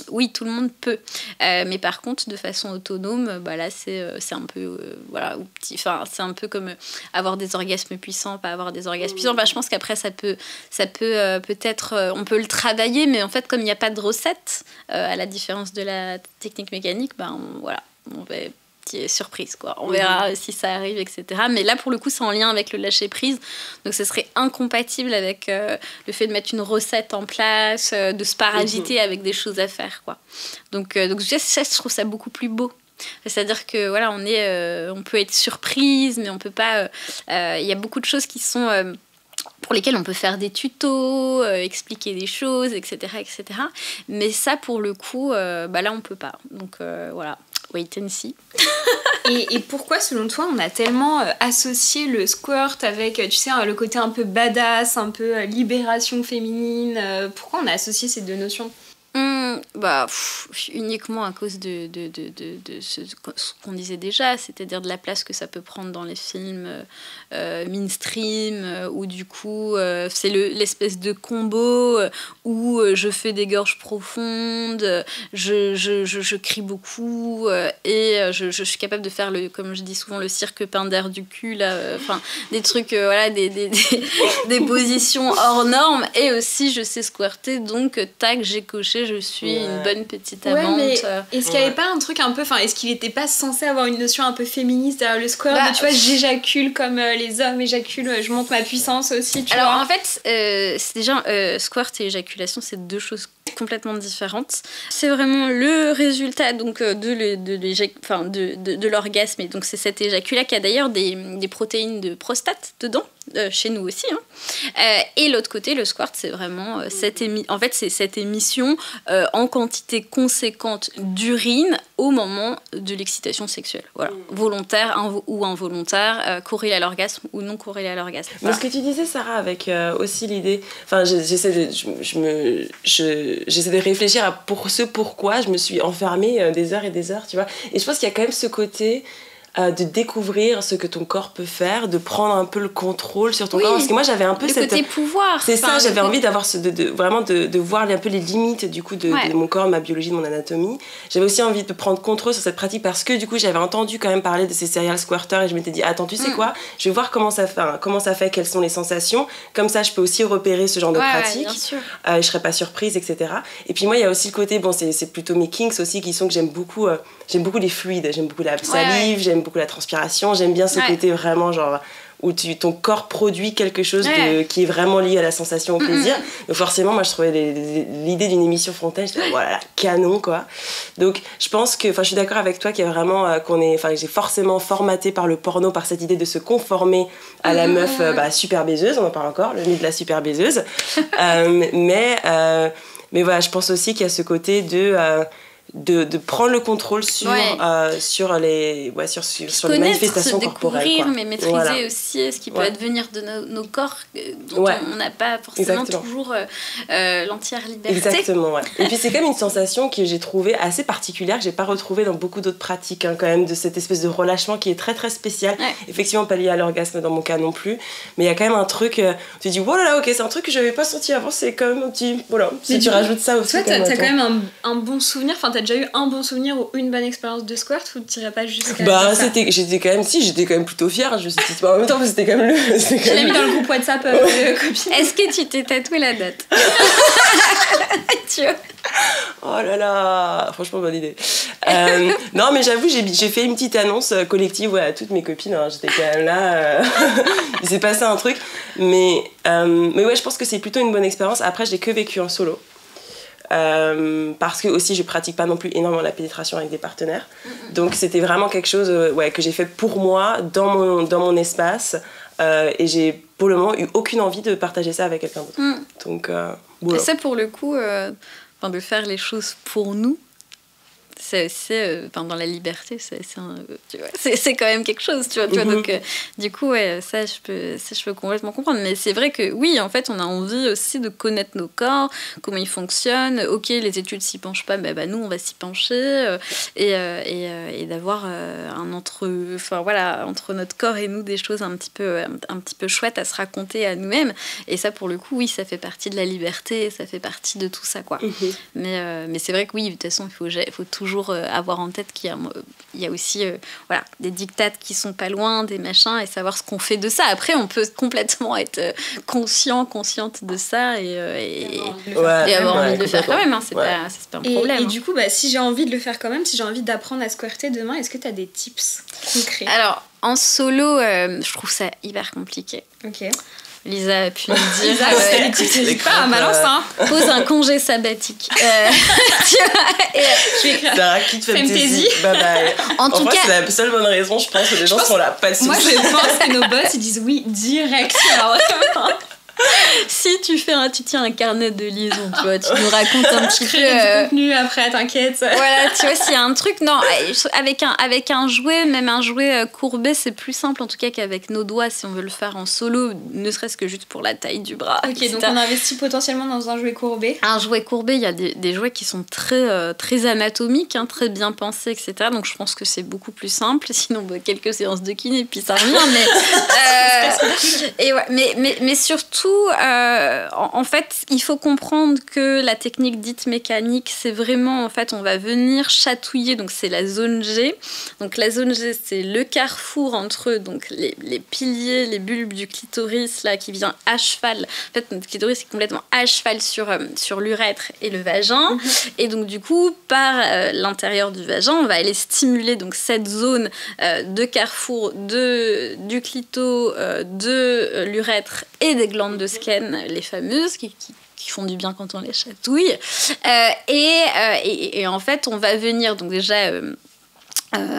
oui, tout le monde peut. Mais par contre, de façon autonome, là, c'est un peu, voilà, c'est un peu comme avoir des orgasmes puissants, pas avoir des orgasmes puissants. Je pense qu'après, ça peut peut-être, on peut le travailler, mais en fait, comme il n'y a pas de recette, à la différence de la technique mécanique, on va petite surprise, quoi. On verra si ça arrive, etc. Mais là, pour le coup, c'est en lien avec le lâcher-prise. Donc, ce serait incompatible avec le fait de mettre une recette en place, de se parasiter avec des choses à faire, quoi. Donc ça, je trouve ça beaucoup plus beau. C'est-à-dire que voilà, on peut être surprise, mais on peut pas. Il y a beaucoup de choses qui sont pour lesquelles on peut faire des tutos, expliquer des choses, etc., etc. Mais ça, pour le coup, là, on peut pas. Donc voilà, wait and see. Et pourquoi, selon toi, on a tellement associé le squirt avec, tu sais, le côté un peu badass, un peu libération féminine? Pourquoi on a associé ces deux notions? Uniquement à cause de ce qu'on disait déjà, c'est-à-dire de la place que ça peut prendre dans les films mainstream, où du coup c'est l'espèce de combo où je fais des gorges profondes, je crie beaucoup et je suis capable de faire comme je dis souvent, le cirque Pinder du cul, des trucs, des positions hors normes, et aussi je sais squirter, donc tac, j'ai coché, je suis une bonne petite amante. Mais est-ce qu'il n'y avait pas un truc un peu, est-ce qu'il n'était pas censé avoir une notion un peu féministe derrière le squirt, tu vois, j'éjacule comme les hommes éjaculent, je monte ma puissance aussi, tu vois. Alors en fait, c'est déjà squirt et éjaculation, c'est deux choses complètement différentes. C'est vraiment le résultat donc de l'orgasme, et donc c'est cet éjaculat qui a d'ailleurs des protéines de prostate dedans, chez nous aussi, hein. Et l'autre côté, le squirt, c'est vraiment cette émission en quantité conséquente d'urine au moment de l'excitation sexuelle, voilà, volontaire ou involontaire, corrélée à l'orgasme ou non corrélée à l'orgasme. Voilà. Mais ce que tu disais, Sarah, avec aussi l'idée, j'essaie de réfléchir à pourquoi je me suis enfermée des heures et des heures, tu vois. Et je pense qu'il y a quand même ce côté de découvrir ce que ton corps peut faire, de prendre un peu le contrôle sur ton corps, parce que moi j'avais un peu le côté pouvoir, c'est ça, j'avais envie d'avoir vraiment de voir un peu les limites du coup de mon corps, de ma biologie, de mon anatomie. J'avais aussi envie de prendre contrôle sur cette pratique, parce que du coup j'avais entendu quand même parler de ces serial squirters, et je m'étais dit attends, tu sais quoi, je vais voir comment ça fait, quelles sont les sensations, comme ça je peux aussi repérer ce genre de pratique, je serais pas surprise, etc. Et puis moi il y a aussi le côté, c'est plutôt mes kinks aussi qui sont que j'aime beaucoup les fluides, j'aime beaucoup la salive, j'aime beaucoup la transpiration, j'aime bien ce côté vraiment genre où ton corps produit quelque chose qui est vraiment lié à la sensation, au plaisir. Donc forcément, moi je trouvais l'idée d'une émission Fontaine, j'étais voilà, canon quoi. Donc je pense que, je suis d'accord avec toi qu'il y a vraiment j'ai forcément formaté par le porno, par cette idée de se conformer à la meuf super baiseuse, on en parle encore, le mythe de la super baiseuse. Mais voilà, je pense aussi qu'il y a ce côté de prendre le contrôle sur les manifestations corporelles, découvrir, mais maîtriser aussi ce qui peut advenir de nos corps dont on n'a pas forcément toujours l'entière liberté. Exactement, ouais. Et puis c'est quand même une sensation que j'ai trouvée assez particulière, que j'ai pas retrouvée dans beaucoup d'autres pratiques, hein, quand même, de cette espèce de relâchement qui est très très spécial. Effectivement pas lié à l'orgasme dans mon cas non plus, mais il y a quand même un truc, tu te dis oh là là, ok, c'est un truc que j'avais pas senti avant, c'est quand même un petit, voilà, si tu rajoutes ça aussi. Toi t'as quand même un bon souvenir, t'as déjà eu un bon souvenir ou une bonne expérience de squirt ou tu n'irais pas jusqu'à Bah, ça? j'étais quand même plutôt fière. Je me suis dit, en même temps, c'était quand même Tu l'as mis dans le groupe WhatsApp de copines. Est-ce que tu t'es tatoué la date? Tu vois? Oh là là, franchement, bonne idée. Non, mais j'avoue, j'ai fait une petite annonce collective à toutes mes copines. Hein. J'étais quand même là. Il s'est passé un truc. Mais ouais, je pense que c'est plutôt une bonne expérience. Après, je l'ai que vécu en solo. Parce que aussi, je pratique pas non plus énormément la pénétration avec des partenaires. Donc, c'était vraiment quelque chose que j'ai fait pour moi, dans mon espace. Et j'ai pour le moment eu aucune envie de partager ça avec quelqu'un d'autre. Donc, voilà. Et ça, pour le coup, de faire les choses pour nous, c'est dans la liberté, c'est quand même quelque chose, tu vois. Donc, du coup, ouais, ça, je peux complètement comprendre. Mais c'est vrai que, oui, en fait, on a envie aussi de connaître nos corps, comment ils fonctionnent. Ok, les études s'y penchent pas, bah, nous, on va s'y pencher. Et d'avoir entre notre corps et nous des choses un petit peu chouettes à se raconter à nous-mêmes. Et ça, pour le coup, oui, ça fait partie de la liberté, ça fait partie de tout ça, quoi. Mais c'est vrai que oui, de toute façon, il faut toujours avoir en tête qu'il y a aussi des dictates qui sont pas loin, des machins, et savoir ce qu'on fait de ça. Après, on peut complètement être consciente de ça et avoir envie de le faire quand même. Hein, c'est pas un problème. Et du coup, si j'ai envie de le faire quand même, si j'ai envie d'apprendre à squirter demain, est-ce que tu as des tips concrets? Alors, en solo, je trouve ça hyper compliqué. Ok. Lisa a pu me dire Lisa, c'est pas malin ça. Pose un congé sabbatique. Tu vois, je vais écrire Sarah Kid Fantasy. Bye bye. En tout cas, c'est la seule bonne raison, je pense que les gens sont là, pas de soucis. Moi, je pense que nos boss ils disent oui direct. Alors, si tu tiens un carnet de liaison, tu vois, tu nous racontes un petit peu du contenu après, t'inquiète. Voilà, tu vois, s'il y a un truc, non, avec un jouet, même un jouet courbé, c'est plus simple en tout cas qu'avec nos doigts si on veut le faire en solo, ne serait-ce que juste pour la taille du bras. Ok, etc. Donc on investit potentiellement dans un jouet courbé. Un jouet courbé, il y a des jouets qui sont très anatomiques, hein, très bien pensés, etc. Donc je pense que c'est beaucoup plus simple. Sinon, quelques séances de kiné et puis ça revient. Mais surtout, en fait, il faut comprendre que la technique dite mécanique, c'est vraiment, en fait, on va venir chatouiller, donc c'est la zone G. Donc la zone G, c'est le carrefour entre donc, les piliers, les bulbes du clitoris, là, qui vient à cheval. En fait, notre clitoris est complètement à cheval sur l'urètre et le vagin. Et donc, du coup, par l'intérieur du vagin, on va aller stimuler donc, cette zone de carrefour du clito, de l'urètre et des glandes de Skene, les fameuses, qui font du bien quand on les chatouille. Et en fait, on va venir donc déjà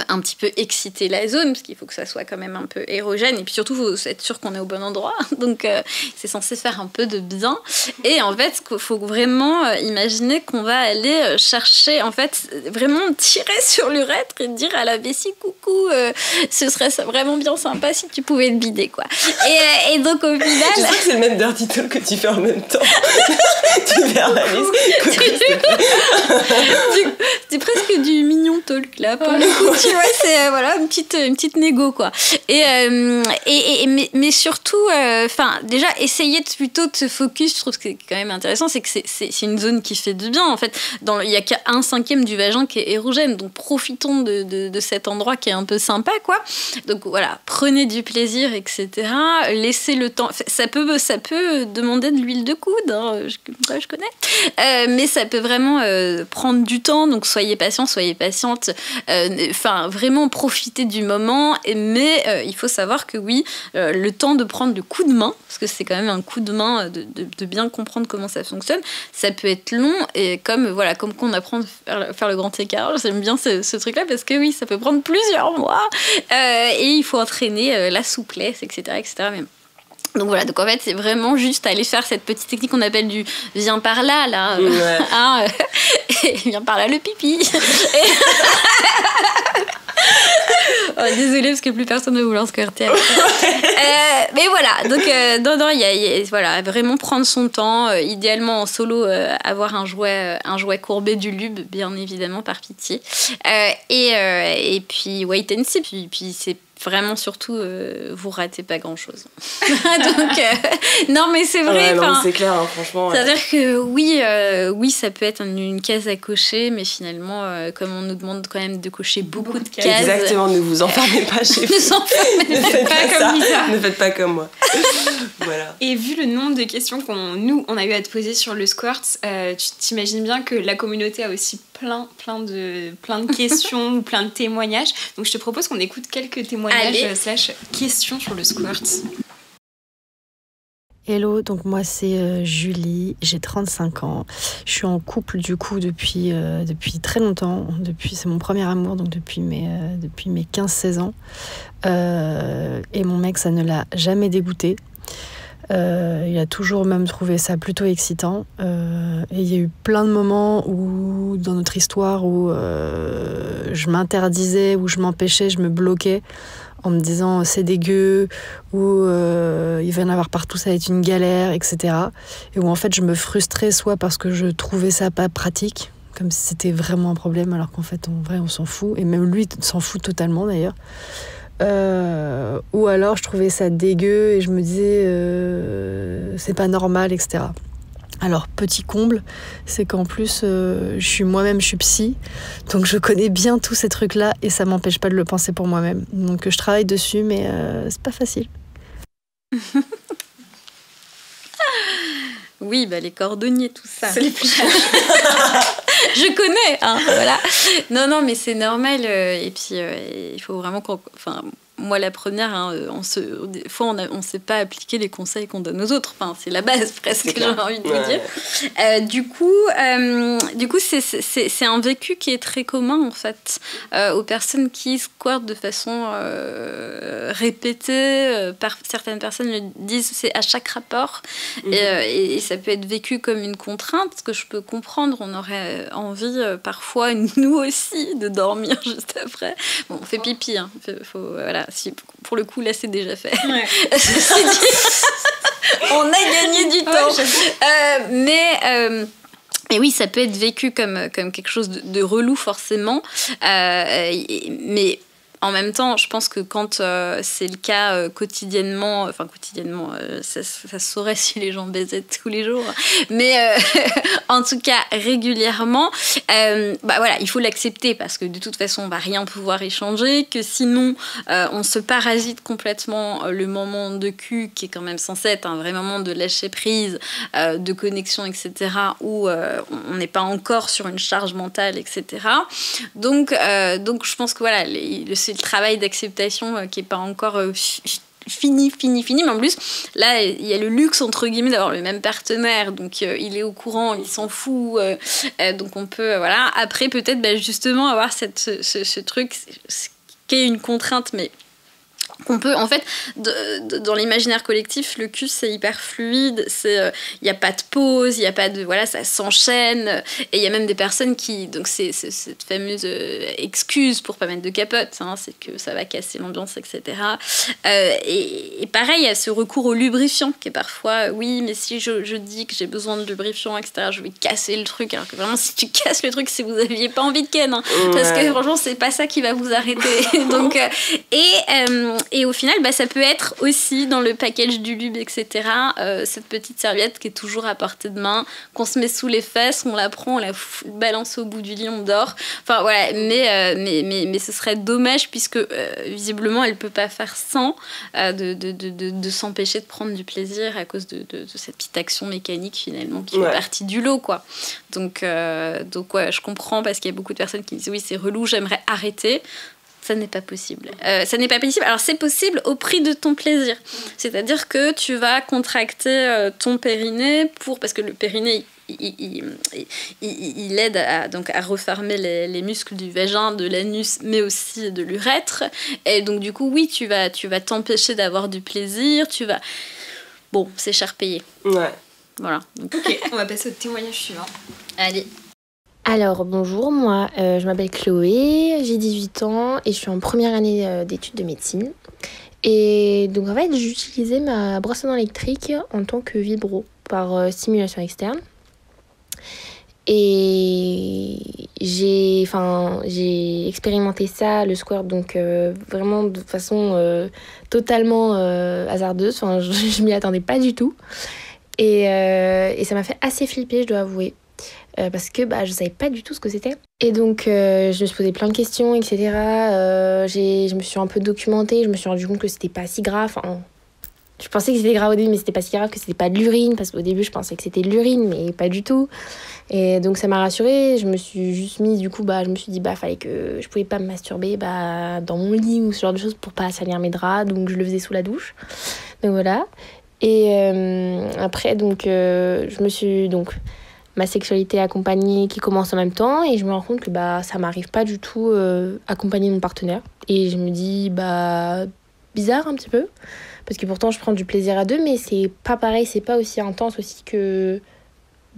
un petit peu exciter la zone, parce qu'il faut que ça soit quand même un peu érogène, et puis surtout, il faut être sûr qu'on est au bon endroit. Donc, c'est censé faire un peu de bien. Et en fait, il faut vraiment imaginer qu'on va aller chercher, en fait, vraiment tirer sur l'urètre et dire à la vessie, coucou, ce serait vraiment bien sympa si tu pouvais te bider, quoi. Et donc, au final... Je sais que c'est le même dirty talk que tu fais en même temps. Tu verbalises. C'est presque du mignon talk, là, pour le coup. Tu vois, c'est une petite négo, quoi. Mais surtout, déjà, essayer plutôt de se focus, je trouve que c'est quand même intéressant, c'est que c'est une zone qui fait du bien, en fait. Il n'y a qu'un cinquième du vagin qui est érogène, donc profitons de cet endroit qui est un peu sympa, quoi. Donc voilà, prenez du plaisir, etc. Laissez le temps. Ça peut demander de l'huile de coude, hein, je connais. Mais ça peut vraiment prendre du temps, donc soyez patient, soyez patiente. Vraiment profiter du moment, mais il faut savoir que oui, le temps de prendre le coup de main, parce que c'est quand même un coup de main de bien comprendre comment ça fonctionne, ça peut être long, et comme qu'on apprend à faire le grand écart, j'aime bien ce truc-là, parce que oui, ça peut prendre plusieurs mois, et il faut entraîner la souplesse, etc. Même. Donc voilà, donc en fait, c'est vraiment juste aller faire cette petite technique qu'on appelle du viens par là, ouais. Hein, et viens par là le pipi. Oh, désolée parce que plus personne ne veut vouloir squirter. Mais voilà, donc voilà, vraiment prendre son temps, idéalement en solo, avoir un jouet courbé du lube, bien évidemment, par pitié. Et puis wait and see, puis c'est vraiment, surtout, vous ratez pas grand-chose. Donc, non, mais c'est vrai. Ouais, non, mais c'est clair, hein, franchement. C'est-à-dire que oui, ça peut être une case à cocher, mais finalement, comme on nous demande quand même de cocher beaucoup de cases. Exactement, ne vous enfermez pas chez vous. Ne s'enfermez Ne faites pas comme Lisa. Ne faites pas comme moi. Voilà. Et vu le nombre de questions qu'on a eu à te poser sur le squirt, tu t'imagines bien que la communauté a aussi plein de questions ou plein de témoignages. Donc je te propose qu'on écoute quelques témoignages / questions sur le squirt. Hello, donc moi c'est Julie, j'ai 35 ans. Je suis en couple du coup depuis très longtemps. C'est mon premier amour, donc depuis mes 15-16 ans. Et mon mec, ça ne l'a jamais dégoûté. Il a toujours même trouvé ça plutôt excitant. Et il y a eu plein de moments où, dans notre histoire, où je m'interdisais, où je m'empêchais, je me bloquais en me disant c'est dégueu, ou il va y en avoir partout, ça va être une galère, etc. Et où en fait je me frustrais soit parce que je trouvais ça pas pratique, comme si c'était vraiment un problème, alors qu'en fait en vrai on s'en fout, et même lui s'en fout totalement d'ailleurs. Ou alors je trouvais ça dégueu et je me disais c'est pas normal, etc. Alors petit comble, c'est qu'en plus je suis psy, donc je connais bien tous ces trucs-là et ça m'empêche pas de le penser pour moi-même. Donc je travaille dessus, mais c'est pas facile. Oui, les cordonniers, tout ça. C'est les plus chers. Je connais, hein, voilà. Non, mais c'est normal. Et puis, il faut vraiment moi, la première, hein, des fois, on ne sait pas appliquer les conseils qu'on donne aux autres. Enfin, c'est la base, presque, j'ai envie de vous dire. Du coup, c'est un vécu qui est très commun, en fait, aux personnes qui squirtent de façon répétée. Certaines personnes le disent, c'est à chaque rapport. Et ça peut être vécu comme une contrainte, ce que je peux comprendre. On aurait envie, parfois, nous aussi, de dormir juste après. Bon, on fait pipi, hein. Voilà. Si, pour le coup, là, c'est déjà fait. Ouais. On a gagné du temps. Mais oui, ça peut être vécu comme quelque chose de relou, forcément. Mais en même temps, je pense que quand c'est le cas quotidiennement, ça se saurait si les gens baisaient tous les jours, mais en tout cas régulièrement, voilà, il faut l'accepter parce que de toute façon, on va rien pouvoir y changer, que sinon, on se parasite complètement le moment de cul, qui est quand même censé être un vrai moment de lâcher prise, de connexion, etc., où on n'est pas encore sur une charge mentale, etc. Donc je pense que voilà, c'est le travail d'acceptation qui n'est pas encore fini, mais en plus là il y a le luxe entre guillemets d'avoir le même partenaire, donc il est au courant, il s'en fout, donc on peut voilà, après peut-être justement avoir ce truc qui est une contrainte, mais qu'on peut, en fait, dans l'imaginaire collectif, le cul, c'est hyper fluide, il n'y a pas de pause, il n'y a pas de... Voilà, ça s'enchaîne. Et il y a même des personnes qui... Donc, c'est cette fameuse excuse pour pas mettre de capote, hein, c'est que ça va casser l'ambiance, etc. Et pareil, il y a ce recours au lubrifiant, qui est parfois, oui, mais si je dis que j'ai besoin de lubrifiant, etc., je vais casser le truc. Alors que vraiment, si tu casses le truc, c'est que vous n'aviez pas envie de ken. Hein, parce que franchement, c'est pas ça qui va vous arrêter. Donc, et au final, ça peut être aussi dans le package du lube, etc., cette petite serviette qui est toujours à portée de main, qu'on se met sous les fesses, on la prend, on la balance au bout du lit, on dort. Enfin voilà, mais ce serait dommage puisque visiblement elle peut pas faire sans de s'empêcher de prendre du plaisir à cause de cette petite action mécanique finalement qui fait partie du lot, quoi. Donc ouais, je comprends parce qu'il y a beaucoup de personnes qui disent oui, c'est relou, j'aimerais arrêter. Ça n'est pas possible. Ça n'est pas possible. Alors, c'est possible au prix de ton plaisir. C'est-à-dire que tu vas contracter ton périnée parce que le périnée, il aide à refermer les muscles du vagin, de l'anus, mais aussi de l'urètre. Et donc, du coup, oui, tu vas t'empêcher d'avoir du plaisir. Bon, c'est cher payé. Ouais. Voilà. Donc... Ok, on va passer au témoignage suivant. Allez. Alors bonjour, moi je m'appelle Chloé, j'ai 18 ans et je suis en première année d'études de médecine. Et donc en fait j'utilisais ma brosse à dents électrique en tant que vibro par stimulation externe. Et j'ai expérimenté ça, le squirt, donc vraiment de façon totalement hasardeuse. Enfin, je m'y attendais pas du tout. Et ça m'a fait assez flipper, je dois avouer. Parce que je savais pas du tout ce que c'était. Et donc, je me suis posé plein de questions, etc. Je me suis un peu documentée, je me suis rendu compte que c'était pas si grave. Enfin, je pensais que c'était grave au début, mais c'était pas si grave, que c'était pas de l'urine, parce qu'au début, je pensais que c'était de l'urine, mais pas du tout. Et donc, ça m'a rassurée. Je me suis juste mise, du coup, je me suis dit, fallait que je pouvais pas me masturber dans mon lit ou ce genre de choses pour pas salir mes draps, donc je le faisais sous la douche. Donc voilà. Et après, donc, je me suis. Donc, ma sexualité accompagnée qui commence en même temps, et je me rends compte que ça m'arrive pas du tout accompagner mon partenaire. Et je me dis, bizarre un petit peu. Parce que pourtant, je prends du plaisir à deux, mais c'est pas pareil, c'est pas aussi intense aussi que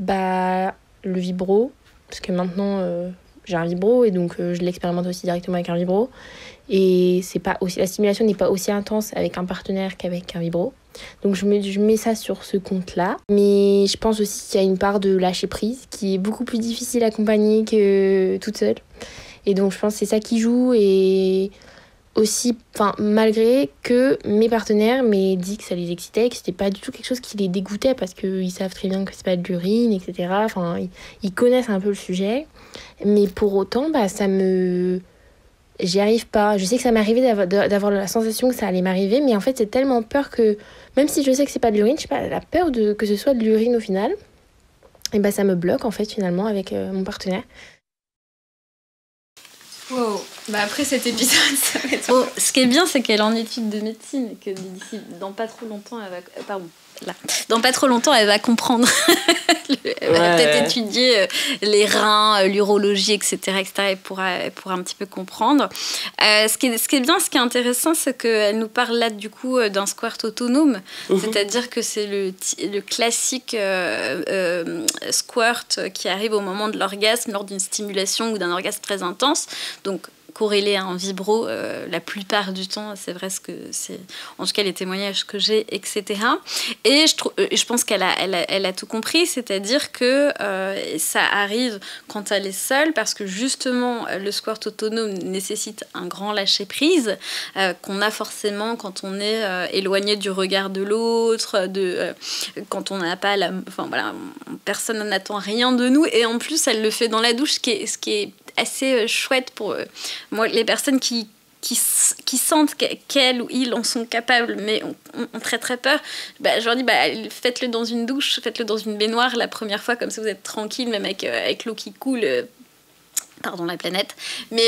le vibro. Parce que maintenant, j'ai un vibro, et donc je l'expérimente aussi directement avec un vibro. Et c'est pas aussi, la stimulation n'est pas aussi intense avec un partenaire qu'avec un vibro. Donc je mets ça sur ce compte-là. Mais je pense aussi qu'il y a une part de lâcher prise qui est beaucoup plus difficile à accompagner que toute seule. Et donc je pense que c'est ça qui joue, et aussi, malgré que mes partenaires m'aient dit que ça les excitait, que c'était pas du tout quelque chose qui les dégoûtait, parce qu'ils savent très bien que c'est pas de l'urine, etc. Ils connaissent un peu le sujet. Mais pour autant, j'y arrive pas. Je sais que ça m'est arrivé d'avoir la sensation que ça allait m'arriver, mais en fait, c'est tellement peur que, même si je sais que c'est pas de l'urine, je sais pas, la peur que ce soit de l'urine au final, et ça me bloque, en fait, finalement, avec mon partenaire. Wow. Après cet épisode, ça va être... Bon, ce qui est bien, c'est qu'elle est en études de médecine, et que d'ici, dans pas trop longtemps, dans pas trop longtemps, elle va comprendre. Elle va peut-être étudier les reins, l'urologie, etc., etc. Et pourra un petit peu comprendre. Ce qui est bien, ce qui est intéressant, c'est qu'elle nous parle là, du coup, d'un squirt autonome. C'est-à-dire que c'est le classique squirt qui arrive au moment de l'orgasme, lors d'une stimulation ou d'un orgasme très intense. Donc, corrélé à un vibro la plupart du temps, c'est vrai, ce que c'est, en tout cas les témoignages que j'ai, etc. Et je pense qu'elle a tout compris, c'est-à-dire que ça arrive quand elle est seule, parce que justement le squirt autonome nécessite un grand lâcher-prise qu'on a forcément quand on est éloigné du regard de l'autre, quand on n'a pas personne n'attend rien de nous, et en plus elle le fait dans la douche, ce qui est assez chouette pour moi, les personnes qui sentent qu'elles ou ils en sont capables, mais ont très très peur. Je leur dis, faites-le dans une douche, faites-le dans une baignoire la première fois, comme ça vous êtes tranquille, même avec l'eau qui coule. Pardon la planète, mais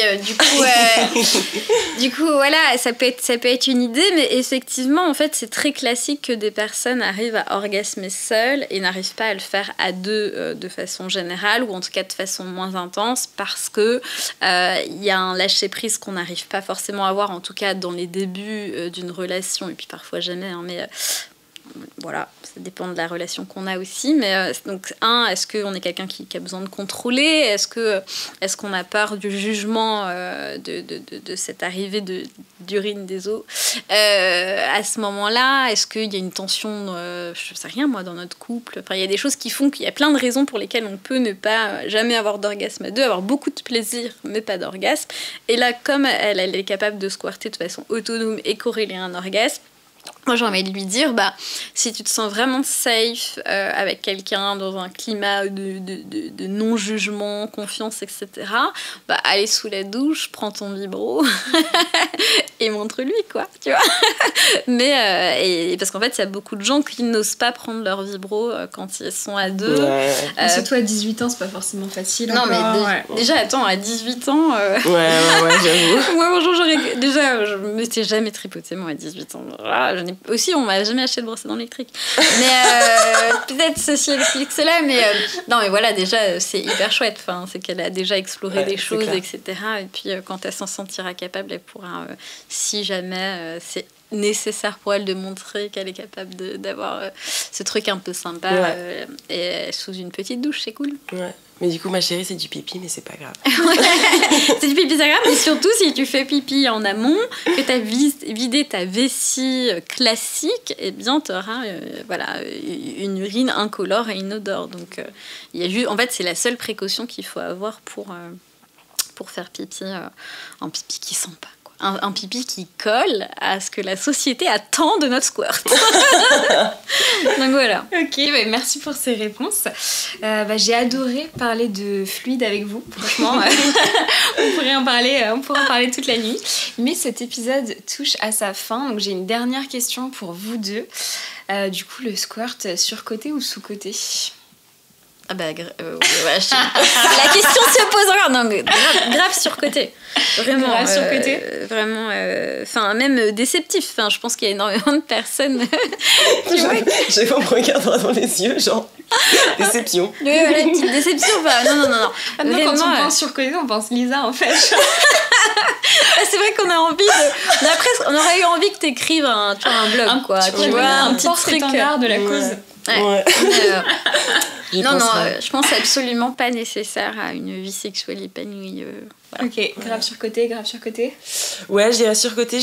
du coup voilà, ça peut être une idée, mais effectivement en fait c'est très classique que des personnes arrivent à orgasmer seules et n'arrivent pas à le faire à deux de façon générale, ou en tout cas de façon moins intense, parce que y a un lâcher prise qu'on n'arrive pas forcément à avoir, en tout cas dans les débuts d'une relation, et puis parfois jamais, mais voilà, ça dépend de la relation qu'on a aussi. Mais donc, est-ce qu'on est quelqu'un qui a besoin de contrôler ? Est-ce qu'on a peur du jugement de cette arrivée d'urine des os à ce moment-là ? Est-ce qu'il y a une tension, je sais rien moi, dans notre couple ? Il y a des choses qui font qu'il y a plein de raisons pour lesquelles on peut ne pas jamais avoir d'orgasme à deux, avoir beaucoup de plaisir mais pas d'orgasme. Et là, comme elle est capable de squirter de façon autonome et corréler un orgasme, moi j'ai envie de lui dire, si tu te sens vraiment safe avec quelqu'un dans un climat de non-jugement, confiance, etc., allez sous la douche, prends ton vibro et montre-lui, quoi, tu vois. Mais parce qu'en fait il y a beaucoup de gens qui n'osent pas prendre leur vibro quand ils sont à deux. Surtout à 18 ans, c'est pas forcément facile. Non, mais déjà, attends, à 18 ans... Ouais, j'avoue. Moi, bonjour, je me m'étais jamais tripotée, moi, à 18 ans. Aussi, on m'a jamais acheté de brosse à dents électrique. Mais peut-être ceci explique cela. Mais non, mais voilà, déjà, c'est hyper chouette. Enfin, c'est qu'elle a déjà exploré des choses, clair. Etc. Et puis, quand elle s'en sentira capable, elle pourra, si jamais c'est nécessaire pour elle de montrer qu'elle est capable d'avoir ce truc un peu sympa et sous une petite douche, c'est cool. Ouais. Mais du coup, ma chérie, c'est du pipi, mais c'est pas grave. C'est du pipi, c'est grave, mais surtout si tu fais pipi en amont, que tu as vidé ta vessie classique, eh bien, tu auras une urine incolore et inodore. Donc, en fait, c'est la seule précaution qu'il faut avoir pour faire pipi, un pipi qui sent pas. Un pipi qui colle à ce que la société attend de notre squirt. Donc voilà. Ok, merci pour ces réponses. J'ai adoré parler de fluide avec vous. Franchement, on pourrait en parler toute la nuit. Mais cet épisode touche à sa fin. Donc j'ai une dernière question pour vous deux. Du coup, le squirt surcoté ou sous-coté ? Ah bah, la question se pose encore. Non, grave surcoté. Vraiment. Grave surcoté. Vraiment, même déceptif. Enfin, je pense qu'il y a énormément de personnes Je vais me regarder droit dans les yeux, genre, déception. Oui, voilà, une petite déception. Enfin, non. Vraiment, quand on pense surcoté, on pense Lisa, en fait. C'est vrai qu'on a envie on aurait eu envie que t'écrives un blog, quoi. Tu vois, un petit truc de la cause. Ouais. Je pense absolument pas nécessaire à une vie sexuelle épanouie. Voilà. Ok, grave surcoté. Ouais, je dirais surcoté,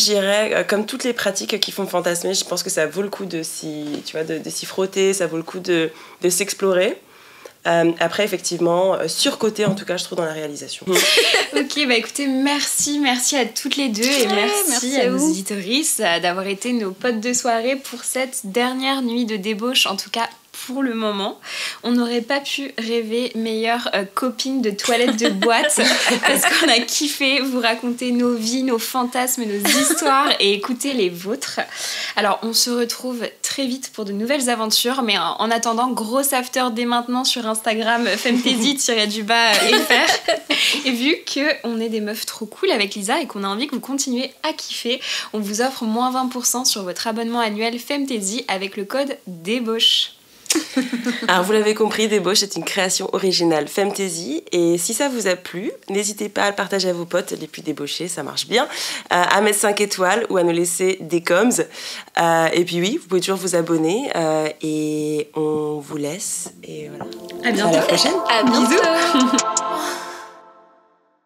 comme toutes les pratiques qui font fantasmer, je pense que ça vaut le coup de s'y frotter, ça vaut le coup de s'explorer. Après, effectivement, surcoté, en tout cas, je trouve, dans la réalisation. Ok, écoutez, merci à toutes les deux et merci à nos auditrices d'avoir été nos potes de soirée pour cette dernière nuit de débauche, en tout cas pour le moment. On n'aurait pas pu rêver meilleure copine de toilette de boîte parce qu'on a kiffé vous raconter nos vies, nos fantasmes, nos histoires et écouter les vôtres. Alors, on se retrouve très vite pour de nouvelles aventures, mais en attendant, gros after dès maintenant sur Instagram, femtasy_fr. Et vu qu'on est des meufs trop cool avec Lisa et qu'on a envie que vous continuiez à kiffer, on vous offre moins 20% sur votre abonnement annuel Femtasy avec le code DÉBAUCHE. Alors vous l'avez compris, Débauche est une création originale Femtasy et si ça vous a plu, n'hésitez pas à le partager à vos potes les plus débauchés, ça marche bien, à mettre 5 étoiles ou à nous laisser des coms. Et puis oui, vous pouvez toujours vous abonner et on vous laisse et voilà. À bientôt. À la prochaine. À bientôt.